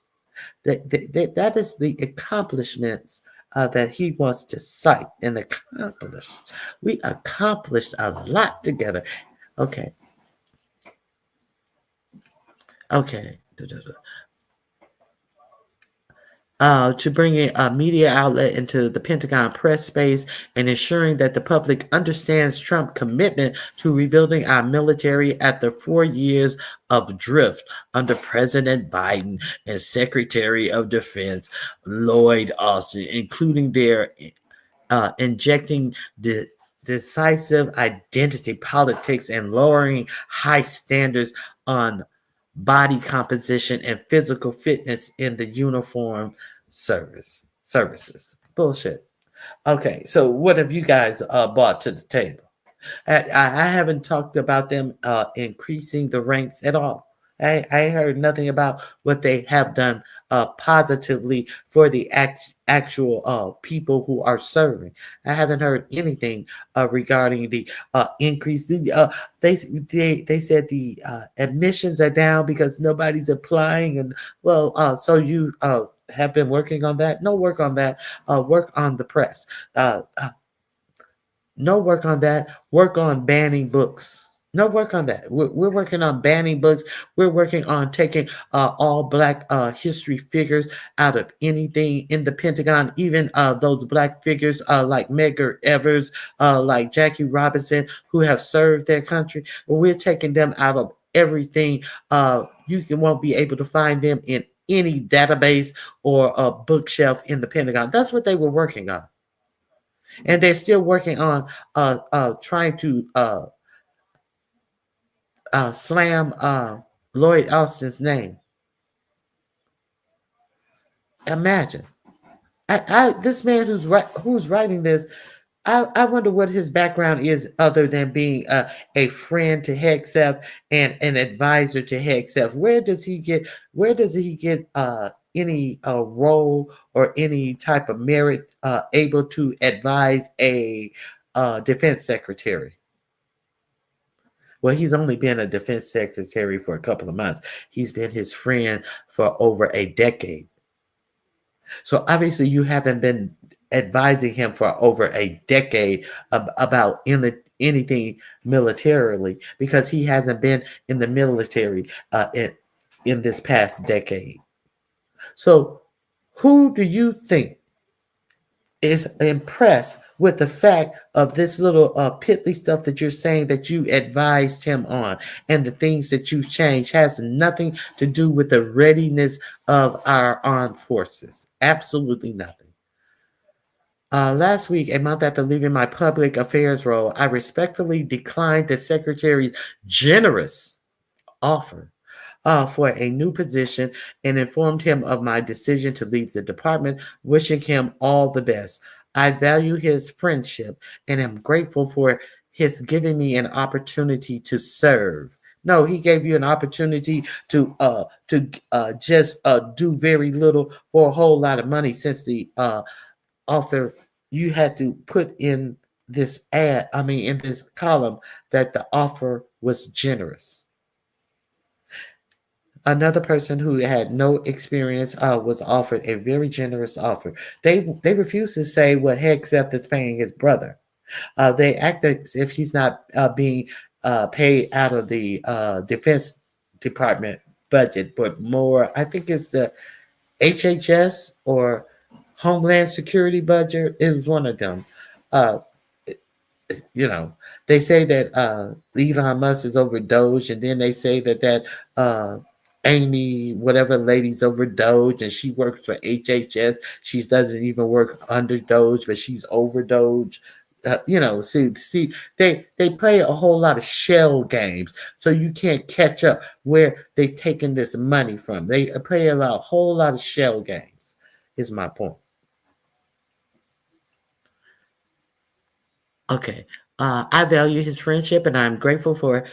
That is the accomplishments that he wants to cite and accomplish. We accomplished a lot together. Okay. To bring a media outlet into the Pentagon press space and ensuring that the public understands Trump's commitment to rebuilding our military after 4 years of drift under President Biden and Secretary of Defense Lloyd Austin, including their injecting the decisive identity politics and lowering high standards on body composition and physical fitness in the uniform services. Bullshit. Okay, so what have you guys brought to the table? I haven't talked about them increasing the ranks at all. I heard nothing about what they have done positively for the actual people who are serving. I haven't heard anything regarding the increase. They said the admissions are down because nobody's applying, and so you have been working on that. No work on that. Work on the press. No work on that. Work on banning books. No work on that. We're working on banning books. We're working on taking all Black history figures out of anything in the Pentagon, even those Black figures like Medgar Evers, like Jackie Robinson, who have served their country. We're taking them out of everything. You won't be able to find them in any database or a bookshelf in the Pentagon. That's what they were working on. And they're still working on trying to slam Lloyd Austin's name. Imagine, this man who's writing this. I wonder what his background is, other than being a friend to Hegseth and an advisor to Hegseth. Where does he get any role or any type of merit able to advise a defense secretary? Well, he's only been a defense secretary for a couple of months. He's been his friend for over a decade. So obviously you haven't been advising him for over a decade about anything militarily because he hasn't been in the military in this past decade. So, who do you think is impressed with the fact of this little pithy stuff that you're saying that you advised him on and the things that you changed has nothing to do with the readiness of our armed forces? Absolutely nothing. Last week, a month after leaving my public affairs role, I respectfully declined the secretary's generous offer for a new position and informed him of my decision to leave the department, wishing him all the best. I value his friendship and am grateful for his giving me an opportunity to serve. No, he gave you an opportunity to just do very little for a whole lot of money since the offer you had to put in this in this column that the offer was generous. Another person who had no experience was offered a very generous offer. They refused to say what Hegseth is paying his brother. They act as if he's not being paid out of the Defense Department budget, but more, I think it's the HHS or Homeland Security budget. It was one of them. Uh, they say that Elon Musk is over Doge, and then they say that Amy, whatever lady's over Doge, and she works for HHS. She doesn't even work under Doge, but she's over Doge. See, they play a whole lot of shell games, so you can't catch up where they've taken this money from. They play a whole lot of shell games, is my point. Okay. I value his friendship and I'm grateful for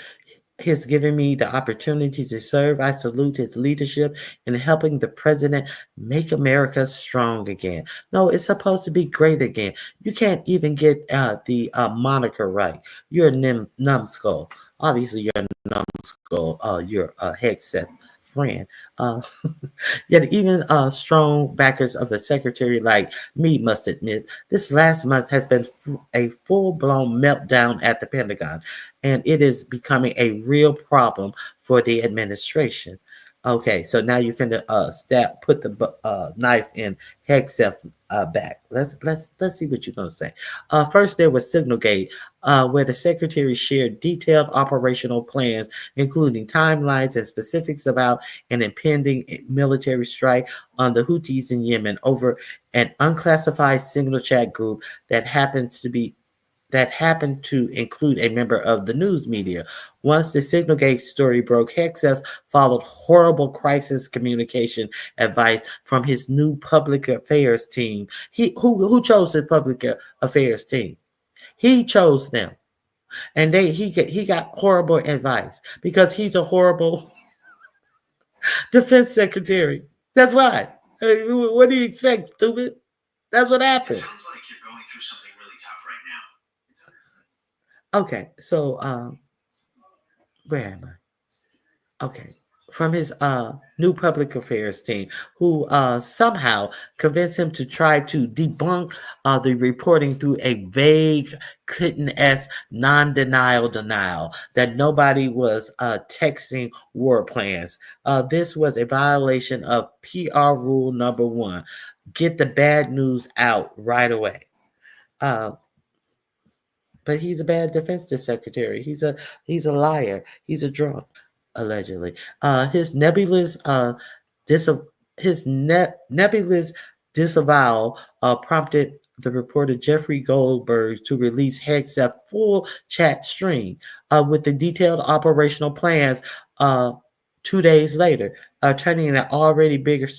his giving me the opportunity to serve. I salute his leadership in helping the president make America strong again. No, it's supposed to be great again. You can't even get the moniker right. You're a numbskull. Obviously, you're a numbskull. You're a Hegseth friend. Yet even strong backers of the secretary like me must admit this last month has been a full-blown meltdown at the Pentagon, and it is becoming a real problem for the administration. Okay, so now you finna put the knife in Hegseth back. Let's see what you're gonna say. First, there was Signalgate, where the secretary shared detailed operational plans, including timelines and specifics about an impending military strike on the Houthis in Yemen over an unclassified signal chat group that happened to include a member of the news media. Once the Signalgate story broke, Hegseth followed horrible crisis communication advice from his new public affairs team. Who chose the public affairs team? He chose them, and he got horrible advice because he's a horrible defense secretary. That's why. What do you expect, stupid? That's what happened. It sounds like you're going through something really tough right Okay, now. so where am I? Okay, from his new public affairs team, who somehow convinced him to try to debunk the reporting through a vague Clinton-esque non-denial denial that nobody was texting war plans. This was a violation of PR rule number 1. Get the bad news out right away. But he's a bad defense secretary. He's a liar. He's a drunk, allegedly. His nebulous disavowal prompted the reporter Jeffrey Goldberg to release Hegseth's full chat stream with the detailed operational plans 2 days later, turning an already big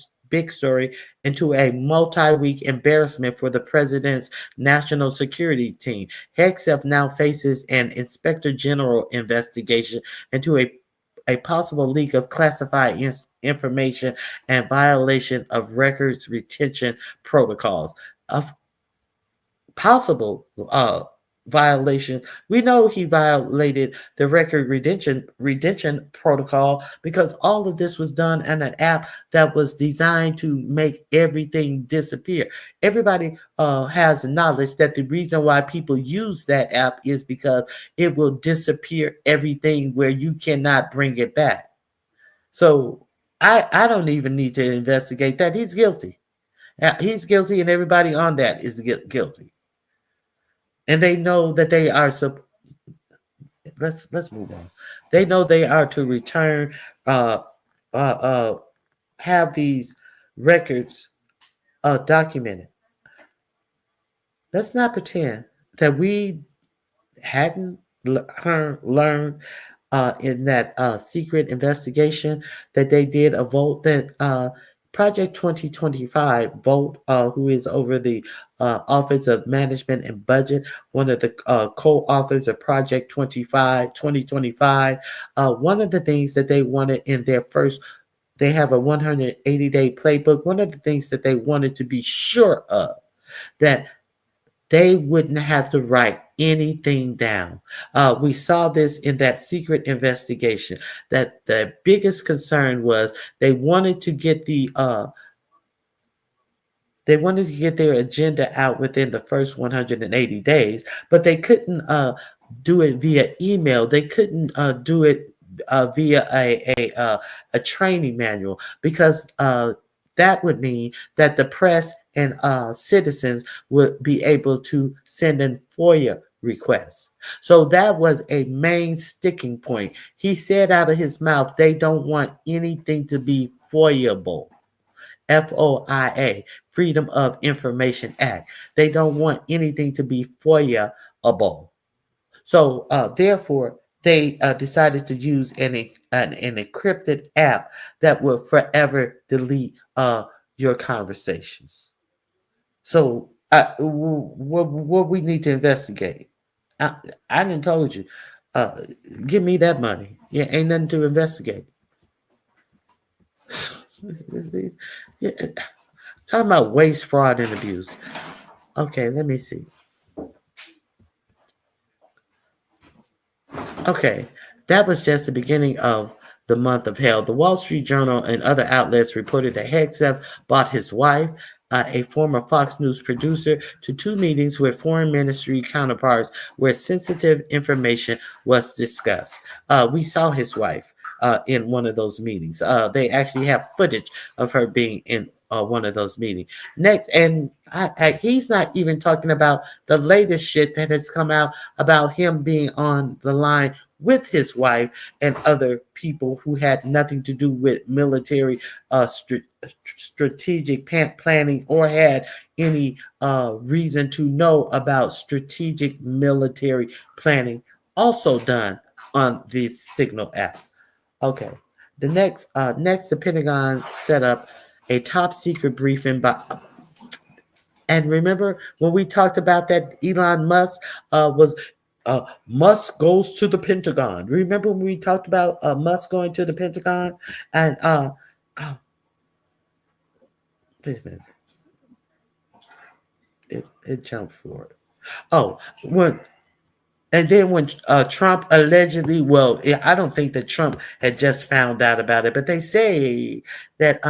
story into a multi-week embarrassment for the president's national security team. Hegseth now faces an inspector general investigation into a possible leak of classified information and violation of records retention protocols. Possible violation. We know he violated the record retention protocol because all of this was done on an app that was designed to make everything disappear. Everybody has knowledge that the reason why people use that app is because it will disappear everything where you cannot bring it back. So I don't even need to investigate that. He's guilty. He's guilty, and everybody on that is guilty. And they know that they are. So let's move on. They know they are to return, have these records documented. Let's not pretend that we hadn't learned in that secret investigation that they did a vote that Project 2025 vote, who is over the Office of Management and Budget, one of the co-authors of Project 2025. One of the things that they wanted in their first, they have a 180-day playbook. One of the things that they wanted to be sure of, that they wouldn't have to write anything down. We saw this in that secret investigation, that the biggest concern was they wanted to get their agenda out within the first 180 days, but they couldn't do it via email. They couldn't do it via a training manual, because that would mean that the press and citizens would be able to send in FOIA requests. So that was a main sticking point. He said out of his mouth, they don't want anything to be FOIA-able. FOIA, Freedom of Information Act. They don't want anything to be FOIA-able. So therefore, they decided to use an encrypted app that will forever delete your conversations. So what we need to investigate? I didn't told you. Give me that money. Yeah, ain't nothing to investigate. Yeah, talking about waste, fraud, and abuse. Okay, let me see. Okay, that was just the beginning of the month of hell. The Wall Street Journal and other outlets reported that Hegseth bought his wife, a former Fox News producer, to 2 meetings with foreign ministry counterparts where sensitive information was discussed. We saw his wife in one of those meetings. They actually have footage of her being in one of those meetings. Next, and he's not even talking about the latest shit that has come out about him being on the line with his wife and other people who had nothing to do with military strategic planning or had any reason to know about strategic military planning, also done on the Signal app. Okay, the next, the Pentagon set up a top secret briefing and remember when we talked about that Elon Musk was Musk goes to the Pentagon. Remember when we talked about Musk going to the Pentagon? And wait a minute. It jumped forward. Oh, and then when Trump allegedly, well, I don't think that Trump had just found out about it, but they say that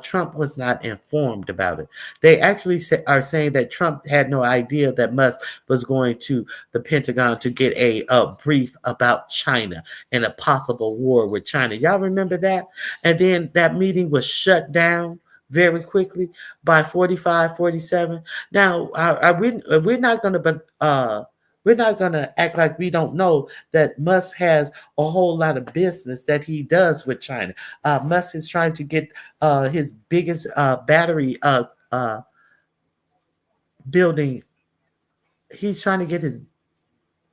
Trump was not informed about it. They actually are saying that Trump had no idea that Musk was going to the Pentagon to get a brief about China and a possible war with China. Y'all remember that? And then that meeting was shut down very quickly by 45, 47. Now, we're not going to we're not going to act like we don't know that Musk has a whole lot of business that he does with China. Musk is trying to get his biggest battery building. He's trying to get his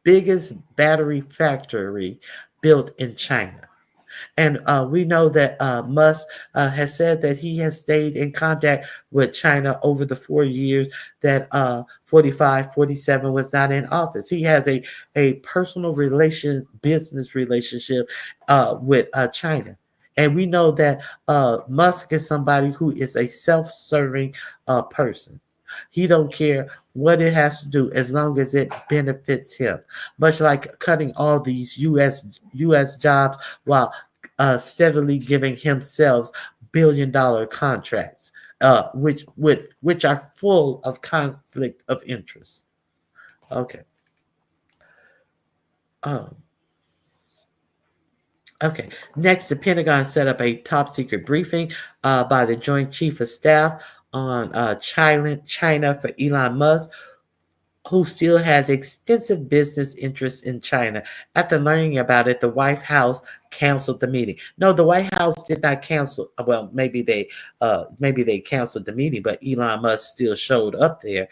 biggest battery factory built in China. And we know that Musk has said that he has stayed in contact with China over the 4 years that 45, 47 was not in office. He has a personal business relationship with China. And we know that Musk is somebody who is a self-serving person. He don't care what it has to do as long as it benefits him. Much like cutting all these U.S. jobs while steadily giving himself billion-dollar contracts, which are full of conflict of interest. Okay. Okay. Next, the Pentagon set up a top secret briefing by the Joint Chief of Staff on China for Elon Musk, who still has extensive business interests in China. After learning about it, the White House canceled the meeting. No, the White House did not cancel. Well, maybe they canceled the meeting, but Elon Musk still showed up there.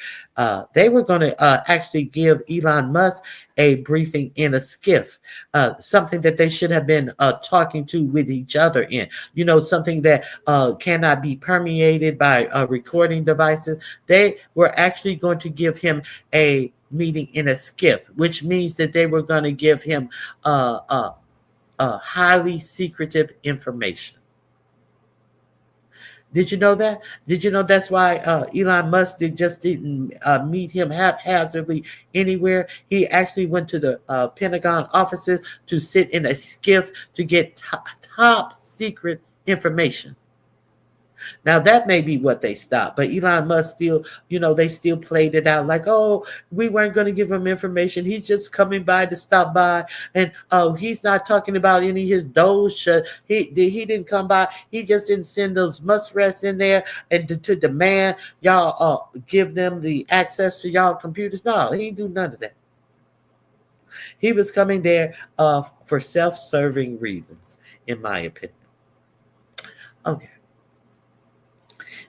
They were going to actually give Elon Musk a briefing in a skiff, something that they should have been talking to with each other in. Something that cannot be permeated by recording devices. They were actually going to give him a meeting in a skiff, which means that they were going to give him highly secretive information. Did you know that? Did you know that's why Elon Musk didn't meet him haphazardly anywhere? He actually went to the Pentagon offices to sit in a skiff to get top secret information. Now, that may be what they stopped, but Elon Musk still, they still played it out like, oh, we weren't going to give him information. He's just coming by to stop by. And he's not talking about any of his Doge. He didn't come by. He just didn't send those muskrats in there and to demand y'all give them the access to y'all computers. No, he didn't do none of that. He was coming there for self-serving reasons, in my opinion. Okay.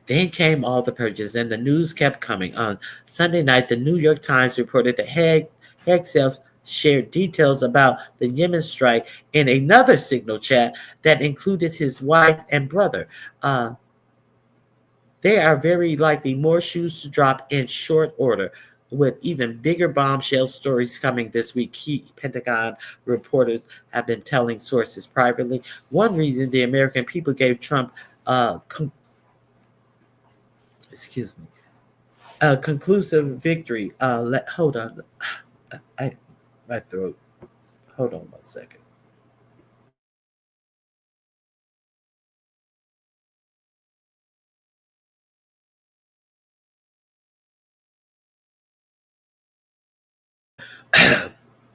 Then came all the purges, and the news kept coming. On Sunday night, the New York Times reported that Hegseth shared details about the Yemen strike in another Signal chat that included his wife and brother. There are very likely more shoes to drop in short order, with even bigger bombshell stories coming this week. Key Pentagon reporters have been telling sources privately. One reason the American people gave Trump a conclusive victory. Hold on. My throat. Hold on 1 second.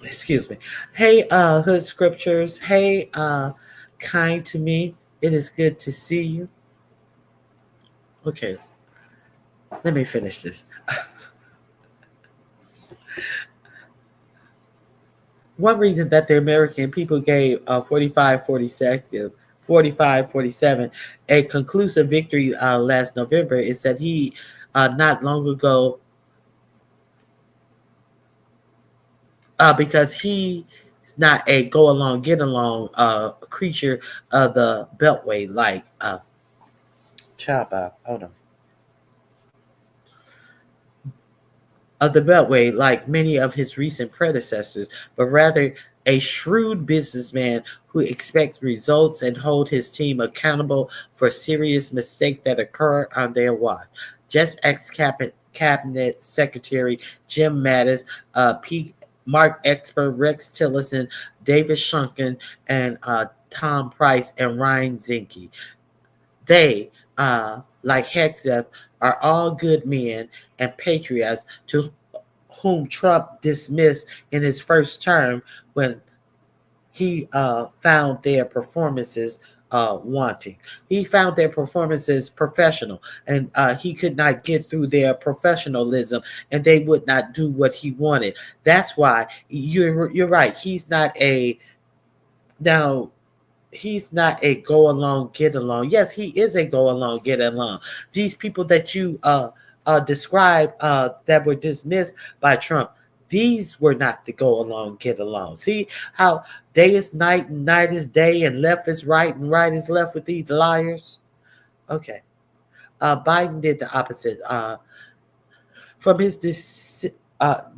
Excuse me. Hey, Hood Scriptures. Hey, Kind to Me. It is good to see you. Okay. Let me finish this. One reason that the American people gave 45-47 a conclusive victory last November is that he not long ago, because he's not a go along, get along creature of the Beltway like Chaba. Hold on. Of the Beltway, like many of his recent predecessors, but rather a shrewd businessman who expects results and hold his team accountable for serious mistakes that occur on their watch. Just ex-cabinet secretary Jim Mattis, Mark Expert, Rex Tillerson, David Shunkin, and Tom Price and Ryan Zinke. They, like Hegseth, are all good men and patriots to whom Trump dismissed in his first term when he found their performances wanting. He found their performances professional, and he could not get through their professionalism, and they would not do what he wanted. That's why you're right. He's not a go along, get along. Yes, he is a go along, get along. These people that you described that were dismissed by Trump, these were not the go along, get along. See how day is night and night is day and left is right and right is left with these liars? Okay. Biden did the opposite. From his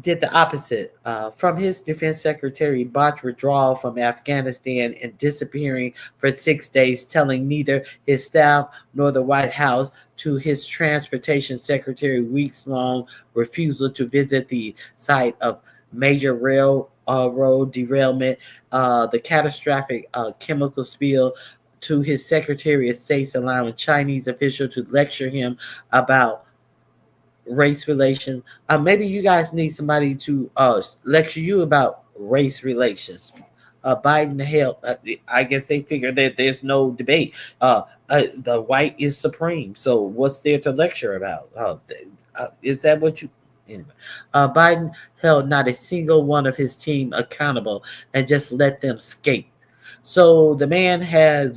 did the opposite. From his defense secretary, botched withdrawal from Afghanistan and disappearing for 6 days, telling neither his staff nor the White House, to his transportation secretary, weeks-long refusal to visit the site of major railroad derailment, the catastrophic chemical spill, to his secretary of state's allowing Chinese officials to lecture him about race relations. Maybe you guys need somebody to lecture you about race relations. Biden, hell, I guess they figure that there's no debate. The white is supreme. So what's there to lecture about? Is that what you? Anyway, Biden held not a single one of his team accountable and just let them skate. So the man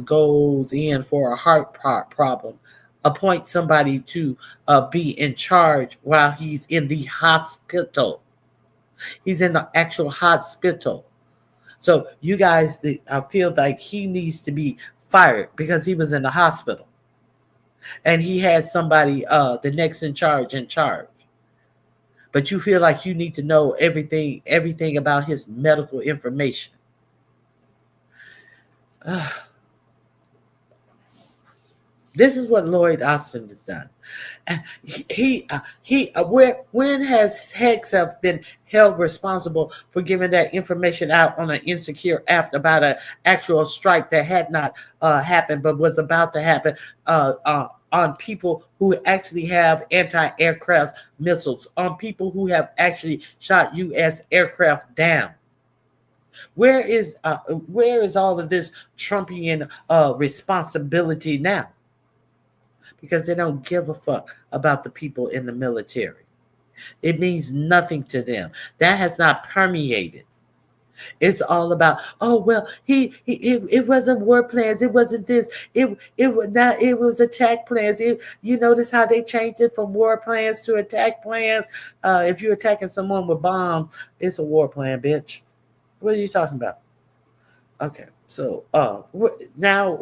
goes in for a heart problem, appoint somebody to be in charge while he's in the hospital. He's in the actual hospital. So you guys feel like he needs to be fired because he was in the hospital. And he had somebody, the next in charge. But you feel like you need to know everything about his medical information. This is what Lloyd Austin has done. When has Hegseth been held responsible for giving that information out on an insecure app about an actual strike that had not happened but was about to happen on people who actually have anti-aircraft missiles, on people who have actually shot U.S. aircraft down? Where is all of this Trumpian responsibility now? Because they don't give a fuck about the people in the military. It means nothing to them. That has not permeated. It's all about, oh well, it wasn't war plans, it wasn't this, it was attack plans. You notice how they changed it from war plans to attack plans? If you're attacking someone with bombs, it's a war plan, bitch. What are you talking about? Okay, so now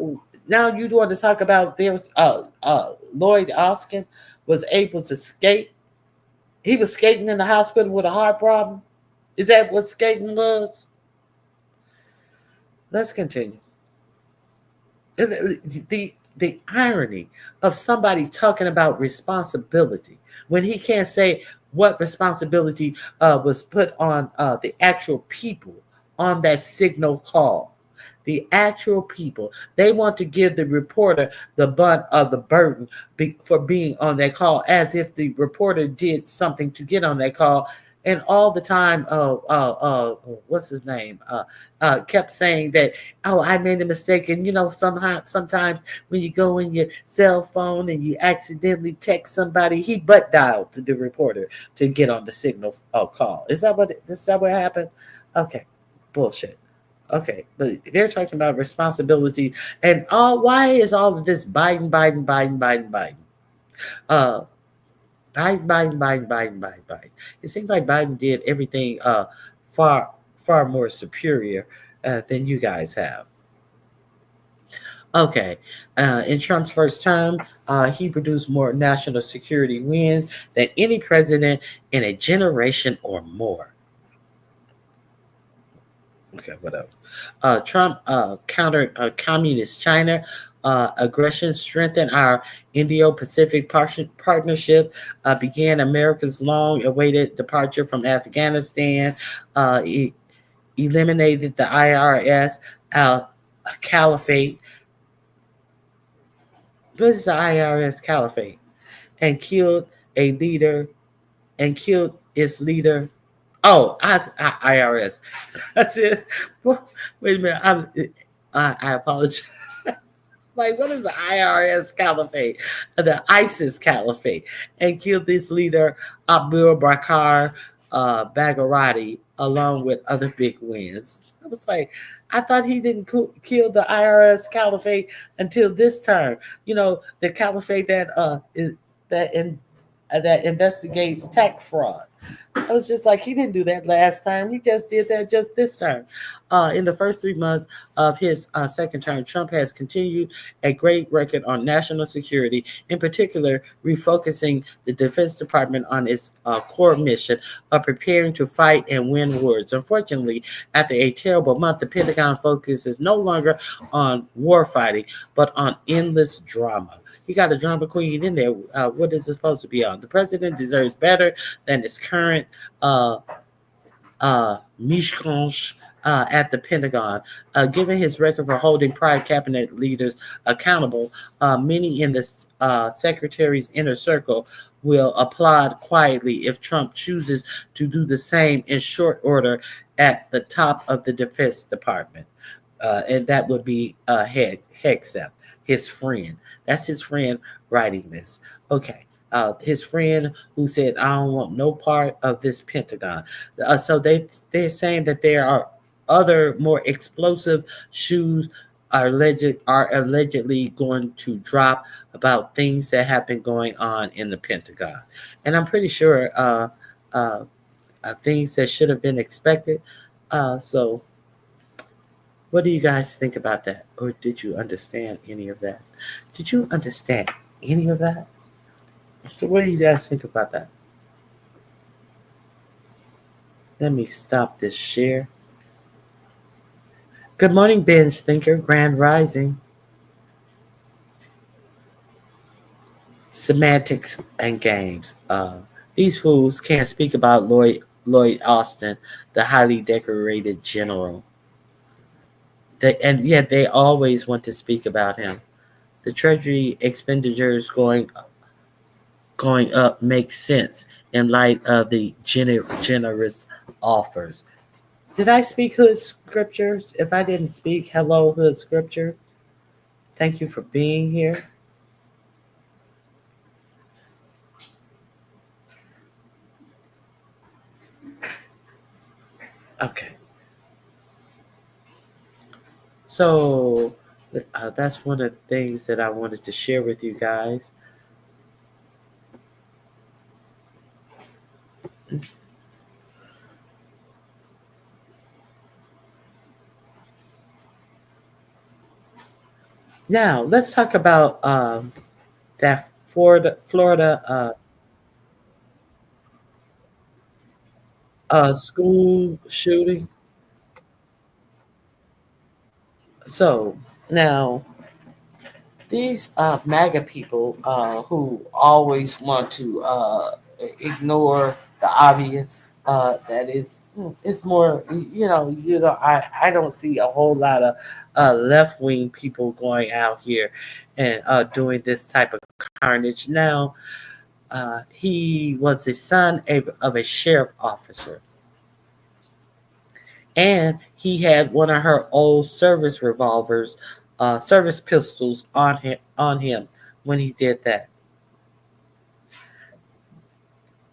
you want to talk about there's Lloyd Austin was able to skate. He was skating in the hospital with a heart problem. Is that what skating was? Let's continue. The irony of somebody talking about responsibility when he can't say what responsibility was put on the actual people on that signal call. The actual people, they want to give the reporter the butt of the burden for being on that call, as if the reporter did something to get on that call. And all the time, what's his name? Kept saying that, oh, I made a mistake. And sometimes when you go in your cell phone and you accidentally text somebody, he butt dialed to the reporter to get on the signal call. Is that what happened? Okay, bullshit. Okay, but they're talking about responsibility and why is all of this Biden? Biden. It seems like Biden did everything far more superior than you guys have. Okay, in Trump's first term, he produced more national security wins than any president in a generation or more. Okay, what else? Trump countered communist China aggression, strengthened our Indo-Pacific partnership, began America's long-awaited departure from Afghanistan, eliminated the IRS caliphate. What is the IRS caliphate? And killed its leader. Oh, IRS. That's it. Well, wait a minute. I apologize. Like, what is the IRS caliphate? The ISIS caliphate. And killed this leader, Abu Bakr Baghdadi, along with other big wins. I was like, I thought he didn't kill the IRS caliphate until this term. The caliphate that investigates tax fraud. I was just like, he didn't do that last time. He just did that just this time. In the first 3 months of his second term, Trump has continued a great record on national security, in particular, refocusing the Defense Department on its core mission of preparing to fight and win wars. Unfortunately, after a terrible month, the Pentagon focus is no longer on war fighting, but on endless drama. You got a drama queen in there. What is it supposed to be on? The president deserves better than his current mishkansh at the Pentagon. Given his record for holding prior cabinet leaders accountable, many in the secretary's inner circle will applaud quietly if Trump chooses to do the same in short order at the top of the Defense Department. And that would be Hegseth, his friend. That's his friend writing this. Okay. His friend who said, "I don't want no part of this Pentagon." So they're saying that there are other more explosive shoes are allegedly going to drop about things that have been going on in the Pentagon, and I'm pretty sure things that should have been expected. So, what do you guys think about that, or did you understand any of that? Did you understand any of that? What do you guys think about that? Let me stop this share. Good morning, Binge Thinker, Grand Rising. Semantics and games. These fools can't speak about Lloyd Austin, the highly decorated general. And yet they always want to speak about him. The Treasury expenditures going up makes sense in light of the generous offers. Did I speak Hood Scriptures? If I didn't speak, hello, Hood Scripture. Thank you for being here. Okay. So that's one of the things that I wanted to share with you guys. Now, let's talk about that Florida school shooting. So now, these MAGA people who always want to ignore the obvious, that is, it's more, I don't see a whole lot of left wing people going out here and doing this type of carnage. Now, he was the son of a sheriff officer, and he had one of her old service revolvers, service pistols on him when he did that.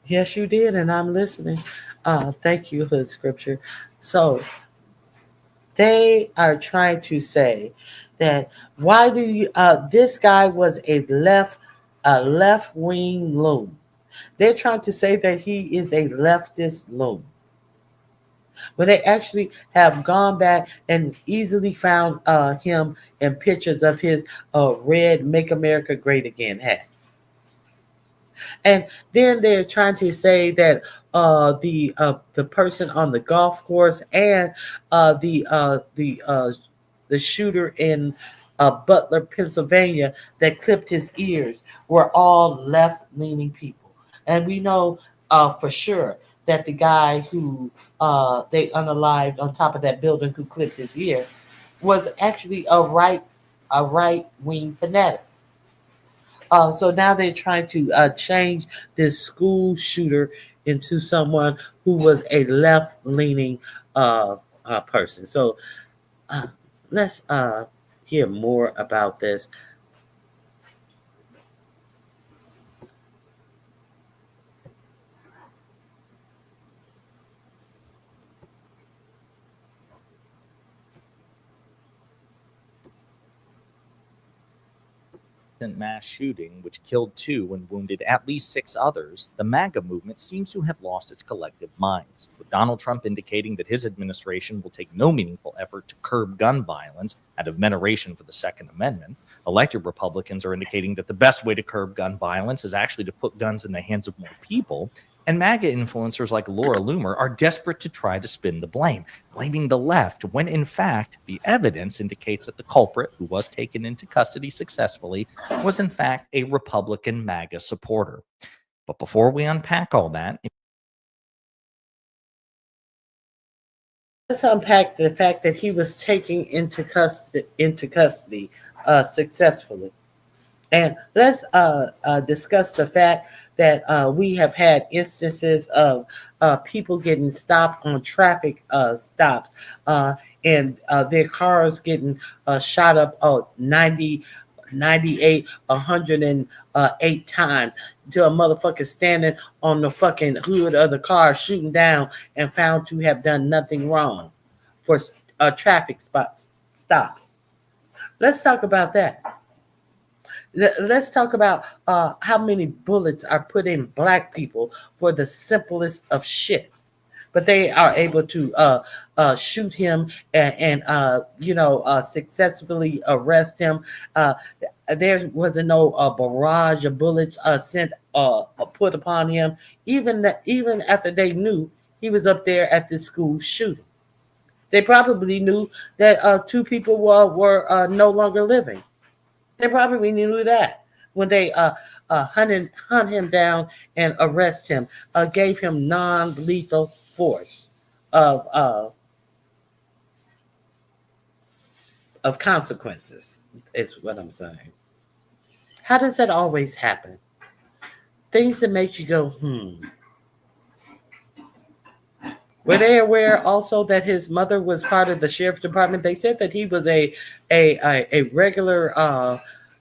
Yes, you did, and I'm listening. Thank you, Hood Scripture. So they are trying to say that why do you? This guy was a left wing loon. They're trying to say that he is a leftist loon, when they actually have gone back and easily found him in pictures of his red "Make America Great Again" hat. And then they're trying to say that the person on the golf course and the shooter in Butler, Pennsylvania, that clipped his ears were all left-leaning people. And we know for sure that the guy who they unalived on top of that building who clipped his ear was actually a right-wing fanatic. So now they're trying to change this school shooter into someone who was a left-leaning person. So let's hear more about this. mass shooting, which killed 2 and wounded at least 6 others, the MAGA movement seems to have lost its collective minds, with Donald Trump indicating that his administration will take no meaningful effort to curb gun violence out of veneration for the Second Amendment. Elected Republicans are indicating that the best way to curb gun violence is actually to put guns in the hands of more people. And MAGA influencers like Laura Loomer are desperate to try to spin the blame, blaming the left, when in fact the evidence indicates that the culprit, who was taken into custody successfully, was in fact a Republican MAGA supporter. But before we unpack all that, let's unpack the fact that he was taken into custody successfully. And let's discuss the fact that we have had instances of people getting stopped on traffic stops and their cars getting shot up 90, 98, 108 times to a motherfucker standing on the fucking hood of the car shooting down and found to have done nothing wrong for traffic stops. Let's talk about that. Let's talk about how many bullets are put in black people for the simplest of shit. But they are able to shoot him and successfully arrest him. There wasn't no barrage of bullets sent put upon him, even after they knew he was up there at the school shooting. They probably knew that 2 people were no longer living. They probably knew that when they hunt him down and arrest him, gave him non-lethal force of consequences, is what I'm saying. How does that always happen? Things that make you go, Were they aware also that his mother was part of the sheriff's department? They said that he was a regular.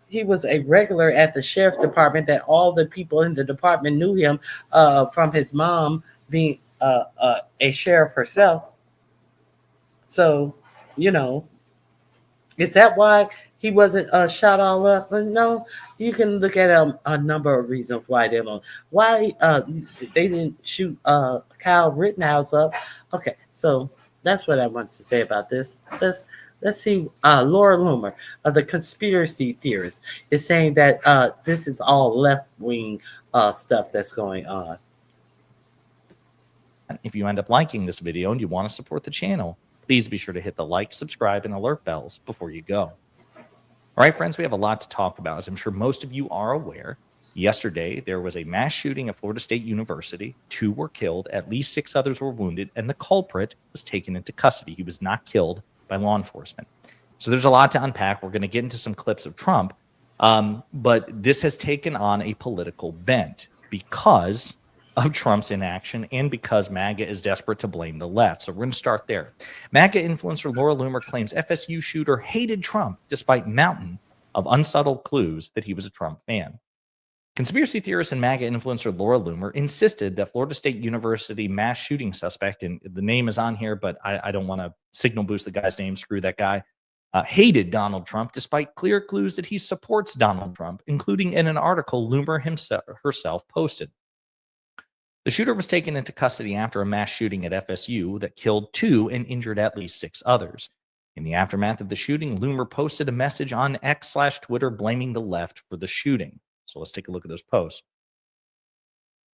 He was a regular at the sheriff's department. That all the people in the department knew him from his mom being a sheriff herself. So, is that why he wasn't shot all up? No, you can look at a number of reasons why they don't. Why they didn't shoot Kyle Rittenhouse up? Okay, so that's what I wanted to say about this. Let's see. Laura Loomer, the conspiracy theorist, is saying that this is all left-wing stuff that's going on. if you end up liking this video and you want to support the channel, please be sure to hit the like, subscribe, and alert bells before you go. All right, friends, we have a lot to talk about. As I'm sure most of you are aware, yesterday there was a mass shooting at Florida State University. 2 were killed, at least 6 others were wounded, and the culprit was taken into custody. He was not killed by law enforcement. So there's a lot to unpack. We're going to get into some clips of Trump, but this has taken on a political bent because of Trump's inaction and because MAGA is desperate to blame the left. So we're going to start there. MAGA influencer Laura Loomer claims FSU shooter hated Trump despite mountain of unsubtle clues that he was a Trump fan. Conspiracy theorist and MAGA influencer Laura Loomer insisted that Florida State University mass shooting suspect, and the name is on here, but I don't want to signal boost the guy's name, screw that guy, hated Donald Trump despite clear clues that he supports Donald Trump, including in an article Loomer herself posted. The shooter was taken into custody after a mass shooting at FSU that killed 2 and injured at least 6 others. In the aftermath of the shooting, Loomer posted a message on X/Twitter blaming the left for the shooting. So let's take a look at those posts.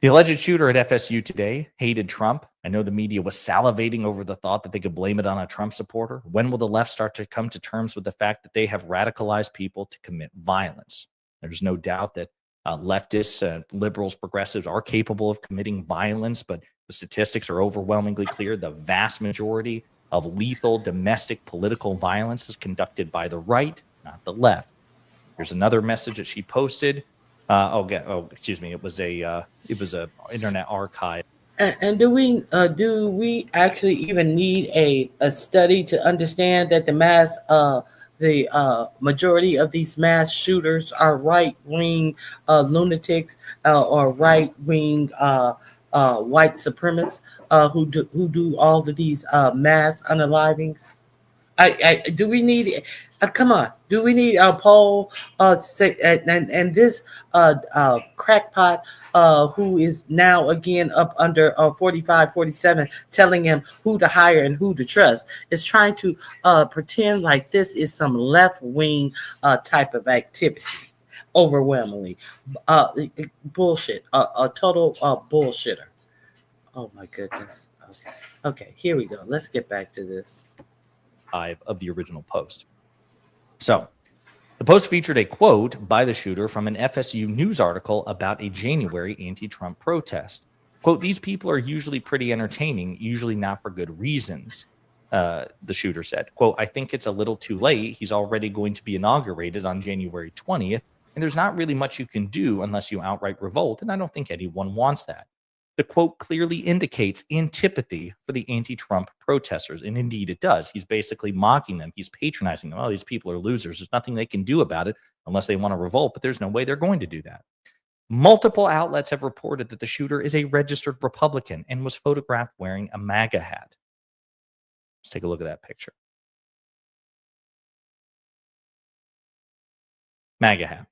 The alleged shooter at FSU today hated Trump. I know the media was salivating over the thought that they could blame it on a Trump supporter. When will the left start to come to terms with the fact that they have radicalized people to commit violence? There's no doubt that leftists, liberals, progressives are capable of committing violence, but the statistics are overwhelmingly clear. The vast majority of lethal domestic political violence is conducted by the right, not the left. Here's another message that she posted. Excuse me. It was a internet archive. And do we actually even need a study to understand that the majority of these mass shooters are right-wing lunatics or right-wing white supremacists who do all of these mass unalivings? Do we need? Come on. Do we need a poll? And this crackpot who is now again up under 45, 47, telling him who to hire and who to trust, is trying to pretend like this is some left wing type of activity. Overwhelmingly, bullshit. A total bullshitter. Oh my goodness. Okay, here we go. Let's get back to this. Of the original post. So the post featured a quote by the shooter from an FSU news article about a January anti-Trump protest. Quote, "These people are usually pretty entertaining, usually not for good reasons," the shooter said. Quote, "I think it's a little too late. He's already going to be inaugurated on January 20th, and there's not really much you can do unless you outright revolt, and I don't think anyone wants that." The quote clearly indicates antipathy for the anti-Trump protesters, and indeed it does. He's basically mocking them. He's patronizing them. Oh, these people are losers. There's nothing they can do about it unless they want to revolt, but there's no way they're going to do that. Multiple outlets have reported that the shooter is a registered Republican and was photographed wearing a MAGA hat. Let's take a look at that picture. MAGA hat.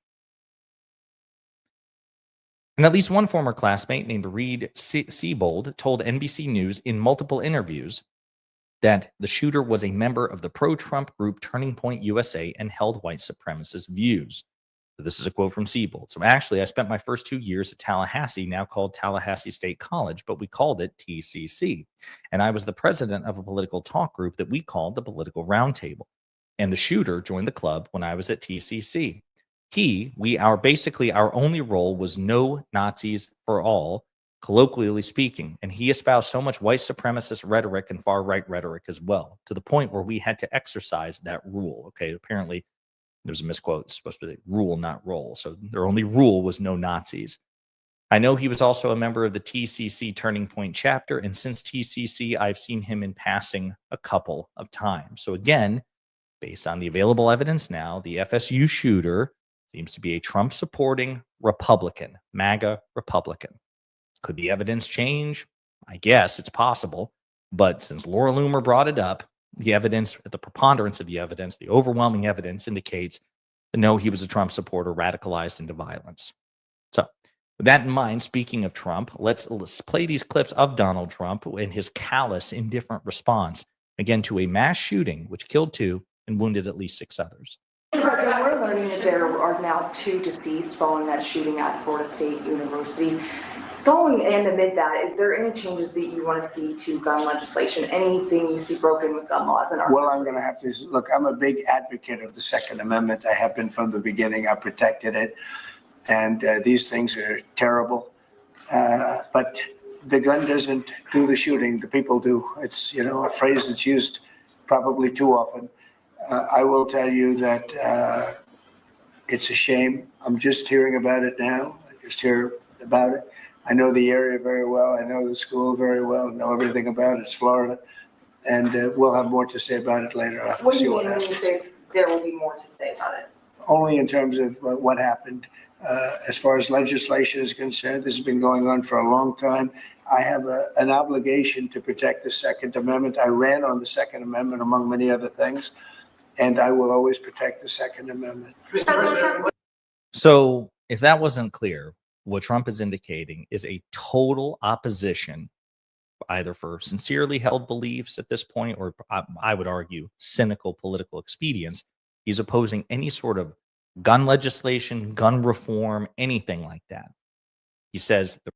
And at least one former classmate named Reed Siebold told NBC News in multiple interviews that the shooter was a member of the pro-Trump group Turning Point USA and held white supremacist views. So this is a quote from Siebold. So actually, I spent my first 2 years at Tallahassee, now called Tallahassee State College, but we called it TCC. And I was the president of a political talk group that we called the Political Roundtable. And the shooter joined the club when I was at TCC. Our only role was no Nazis for all, colloquially speaking. And he espoused so much white supremacist rhetoric and far right rhetoric as well, to the point where we had to exercise that rule. Okay, apparently there's a misquote. It's supposed to be rule, not roll. So their only rule was no Nazis. I know he was also a member of the TCC Turning Point chapter. And since TCC, I've seen him in passing a couple of times. So again, based on the available evidence now, the FSU shooter seems to be a Trump-supporting Republican, MAGA Republican. Could the evidence change? I guess it's possible. But since Laura Loomer brought it up, the evidence, the preponderance of the evidence, the overwhelming evidence indicates that no, he was a Trump supporter radicalized into violence. So with that in mind, speaking of Trump, let's play these clips of Donald Trump and his callous, indifferent response, again, to a mass shooting which killed 2 and wounded at least 6 others. President, we're learning that there are now 2 deceased following that shooting at Florida State University. Following and amid that, is there any changes that you want to see to gun legislation? Anything you see broken with gun laws in our Well, I'm going to have to look. I'm a big advocate of the Second Amendment. I have been from the beginning. I protected it, and these things are terrible. But the gun doesn't do the shooting. The people do. It's a phrase that's used probably too often. I will tell you that it's a shame. I'm just hearing about it now. I just hear about it. I know the area very well. I know the school very well. I know everything about it. It's Florida. And we'll have more to say about it later. I have to What do see you what mean when happens. you say there will be more to say about it? Only in terms of what happened. As far as legislation is concerned, this has been going on for a long time. I have an obligation to protect the Second Amendment. I ran on the Second Amendment, among many other things, and I will always protect the Second Amendment. So if that wasn't clear, what Trump is indicating is a total opposition, either for sincerely held beliefs at this point, or I would argue cynical political expedience. He's opposing any sort of gun legislation, gun reform, anything like that. He says the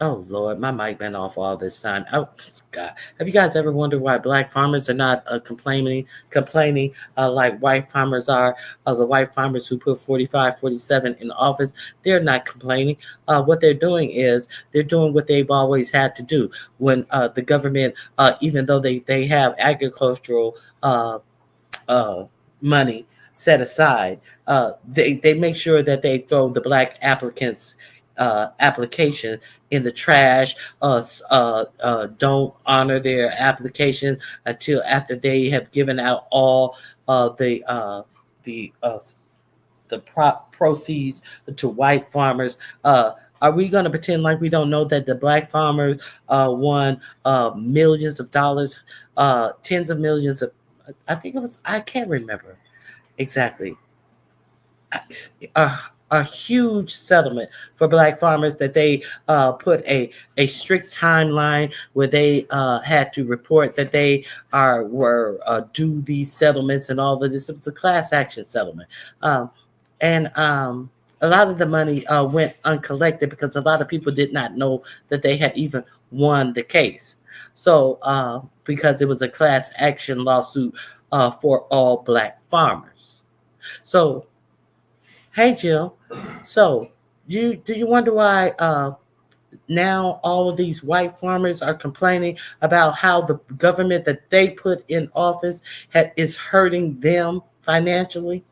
Oh Lord, my mic been off all this time. Oh God, have you guys ever wondered why black farmers are not complaining like white farmers are? The white farmers who put 45, 47 in office, they're not complaining. What they're doing is they're doing what they've always had to do. When the government, even though they have agricultural uh, money set aside, they make sure that they throw the black applicants application in the trash. Don't honor their application until after they have given out all the proceeds to white farmers. Are we going to pretend like we don't know that the black farmers won millions of dollars, tens of millions of, I think it was, I can't remember exactly, a huge settlement for black farmers that they put a strict timeline where they had to report that they were due these settlements and all of this. It was a class action settlement. And a lot of the money went uncollected because a lot of people did not know that they had even won the case. So because it was a class action lawsuit for all black farmers. So, hey Jill, so do you wonder why now all of these white farmers are complaining about how the government that they put in office is hurting them financially?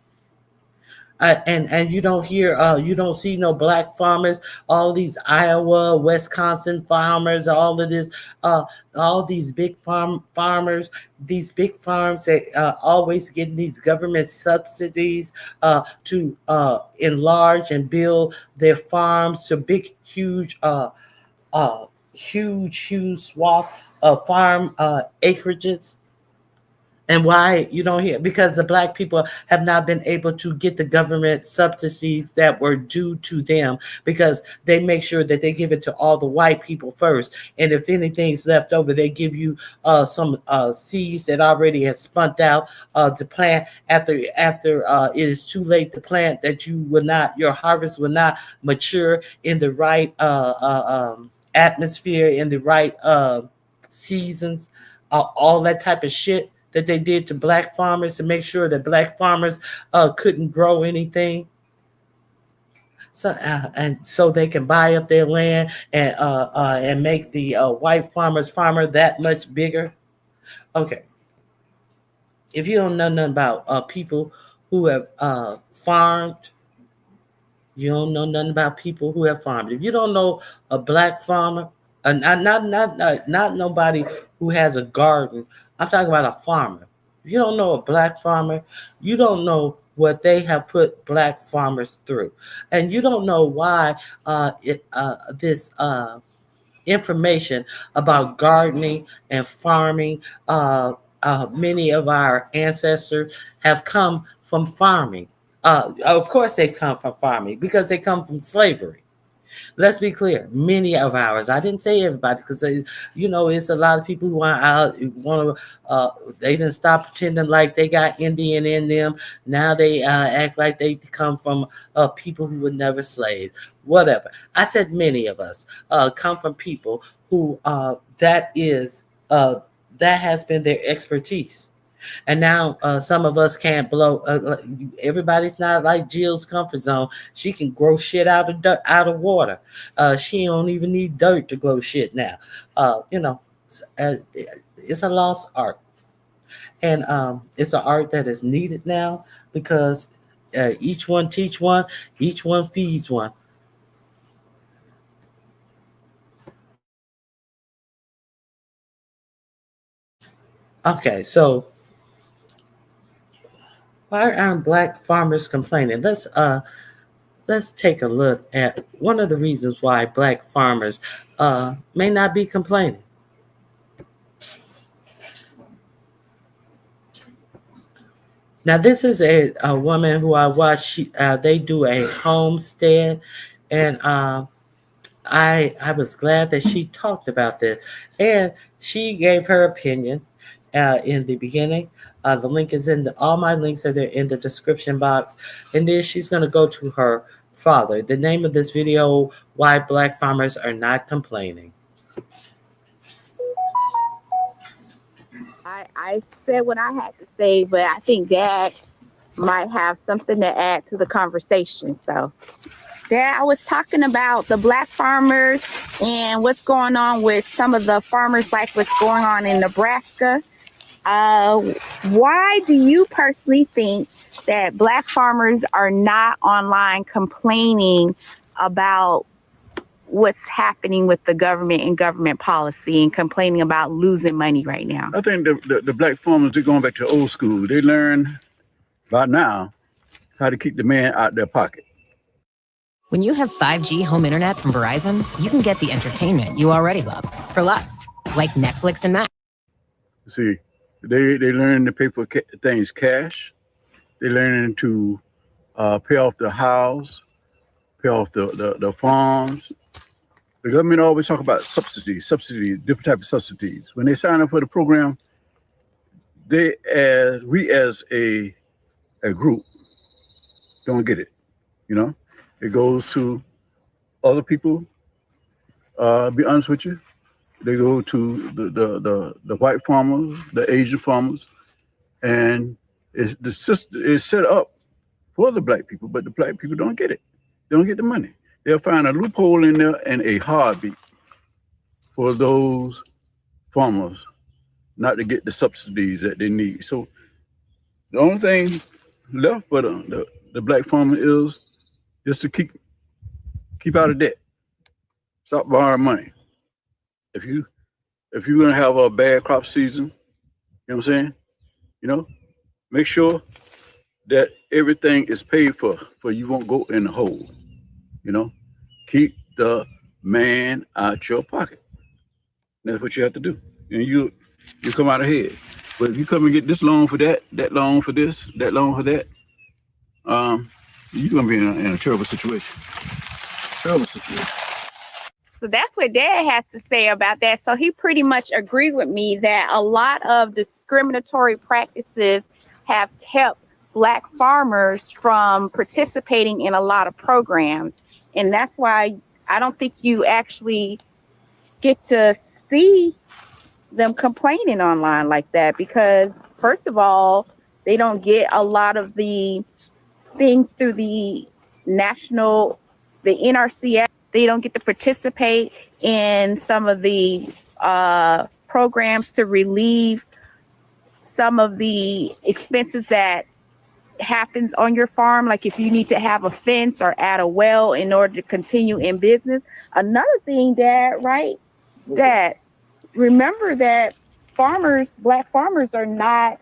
And you don't hear, you don't see no black farmers, all these Iowa, Wisconsin farmers, all of this, all these big farmers, these big farms that always getting these government subsidies to enlarge and build their farms to big, huge swath of farm acreages. And why you don't hear? Because the black people have not been able to get the government subsidies that were due to them, because they make sure that they give it to all the white people first. And if anything's left over, they give you some seeds that already has spunt out to plant after it is too late to plant, that your harvest will not mature in the right atmosphere, in the right seasons, all that type of shit that they did to black farmers to make sure that black farmers couldn't grow anything. So and so they can buy up their land and make the white farmer that much bigger. Okay. If you don't know nothing about people who have farmed, you don't know nothing about people who have farmed. If you don't know a black farmer, not nobody who has a garden, I'm talking about a farmer. If you don't know a black farmer, you don't know what they have put black farmers through. And you don't know why this information about gardening and farming, many of our ancestors have come from farming. Of course they come from farming because they come from slavery. Let's be clear. Many of ours, I didn't say everybody, because it's a lot of people who they didn't stop pretending like they got Indian in them. Now they act like they come from people who were never slaves. Whatever. I said many of us come from people who that has been their expertise. And now some of us can't blow. Everybody's not like Jill's comfort zone. She can grow shit out of water. She don't even need dirt to grow shit now. It's a lost art, and it's an art that is needed now because each one teach one, each one feeds one. Okay, so. Why aren't black farmers complaining? Let's take a look at one of the reasons why black farmers may not be complaining. Now, this is a woman who I watched. They do a homestead, and I was glad that she talked about this, and she gave her opinion in the beginning. The link is all my links are there in the description box. And then she's going to go to her Father, the name of this video, Why Black Farmers Are Not Complaining. I said what I had to say, but I think Dad might have something to add to the conversation. So, Dad, I was talking about the Black farmers and what's going on with some of the farmers, like what's going on in Nebraska. Why do you personally think that Black farmers are not online complaining about what's happening with the government and government policy and complaining about losing money right now? I think the Black farmers, they're going back to old school. They learn by now how to keep the man out their pocket. When you have 5G home internet from Verizon, you can get the entertainment you already love for less, like Netflix and Max. See, they learn to pay for things cash. They learn to pay off the house, pay off the farms. The government always talk about subsidies, different types of subsidies. When they sign up for the program, we as a group don't get it. You know, it goes to other people. Be honest with you, they go to the white farmers, the Asian farmers, and the system is set up for the Black people, but the Black people don't get it. They don't get the money. They'll find a loophole in there and a heartbeat for those farmers not to get the subsidies that they need. So the only thing left for the Black farmer is just to keep out of debt. Stop borrowing money. If you're gonna have a bad crop season, you know what I'm saying? You know, make sure that everything is paid for you won't go in the hole. You know, keep the man out your pocket. That's what you have to do. And you come out ahead. But if you come and get this loan for that loan for this, that loan for that, you're gonna be in a terrible situation. Terrible situation. So that's what Dad has to say about that. So he pretty much agreed with me that a lot of discriminatory practices have kept Black farmers from participating in a lot of programs. And that's why I don't think you actually get to see them complaining online like that, because first of all, they don't get a lot of the things through the NRCS. They don't get to participate in some of the programs to relieve some of the expenses that happens on your farm, like if you need to have a fence or add a well in order to continue in business. Another thing, Dad, right? That remember that Black farmers are not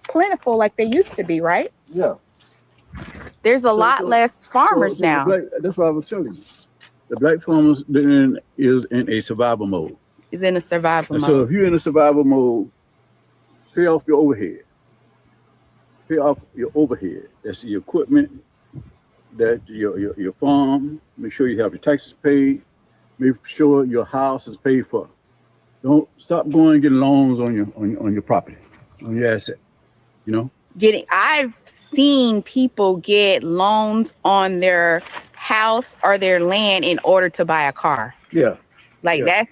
plentiful like they used to be, right? Yeah. There's a lot less farmers now. That's what I was telling you. The Black farmers is in a survival mode. Is in a survival mode. So if you're in a survival mode, pay off your overhead. Pay off your overhead. That's the equipment, that your farm. Make sure you have your taxes paid. Make sure your house is paid for. Don't stop going and getting loans on your property, on your asset. You know. I've seen people get loans on their house or their land in order to buy a car. Yeah. That's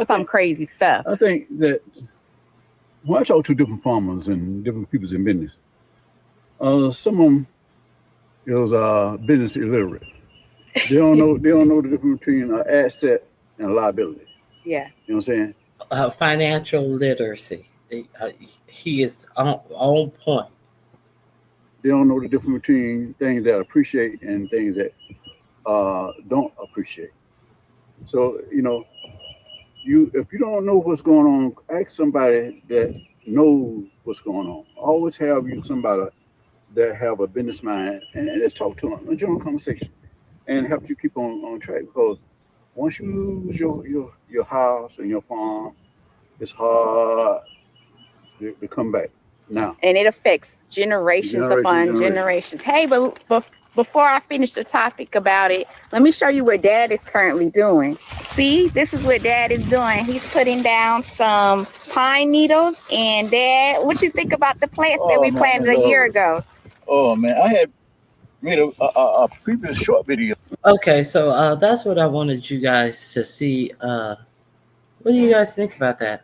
some crazy stuff. I think that when I talk to different farmers and different people in business, some of them is business illiterate. They don't know the difference between an asset and a liability. Yeah. You know what I'm saying? Financial literacy. He is on point. They don't know the difference between things that appreciate and things that don't appreciate. So, you know, if you don't know what's going on, ask somebody that knows what's going on. Always have somebody that have a business mind, and let's talk to them, a general conversation, and help you keep on track. Because once you lose your house and your farm, it's hard to come back now. And it affects generations upon generations. Hey, but before I finish the topic about it, let me show you what Dad is currently doing. See, this is what Dad is doing. He's putting down some pine needles. And Dad, what you think about the plants that we planted a year ago? Oh man, I made a previous short video. Okay, so that's what I wanted you guys to see. What do you guys think about that?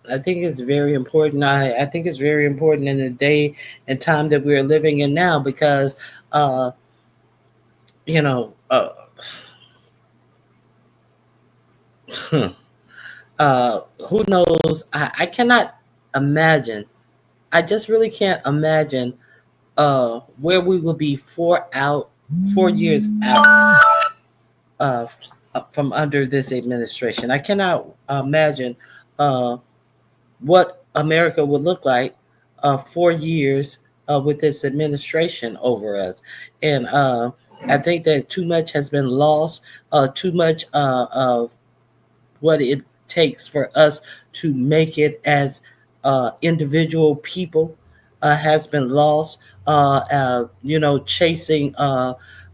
I think it's very important. I think it's very important in the day and time that we're living in now because, you know, who knows? I cannot imagine. I just really can't imagine where we will be 4 years out from under this administration. I cannot imagine what America would look like 4 years with this administration over us. And I think that too much has been lost, too much of what it takes for us to make it as individual people has been lost, chasing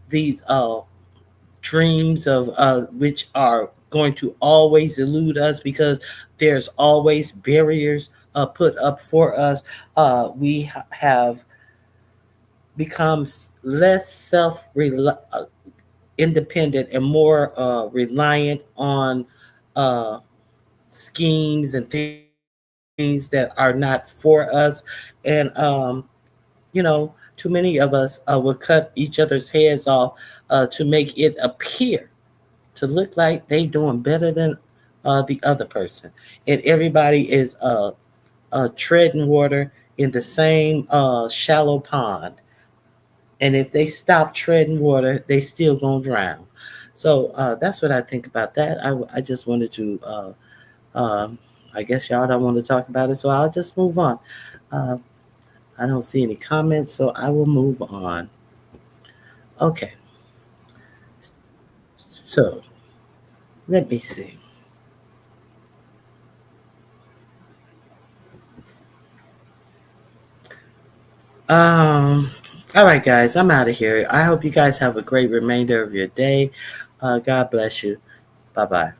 these dreams of which are going to always elude us because there's always barriers put up for us. We have become less independent and more reliant on schemes and things that are not for us. And too many of us will cut each other's heads off to make it appear to look like they doing better than the other person. And everybody is treading water in the same shallow pond. And if they stop treading water, they still gonna drown. So that's what I think about that. I just wanted to, I guess y'all don't want to talk about it, so I'll just move on. I don't see any comments, so I will move on. Okay. So let me see. All right, guys, I'm out of here. I hope you guys have a great remainder of your day. God bless you. Bye-bye.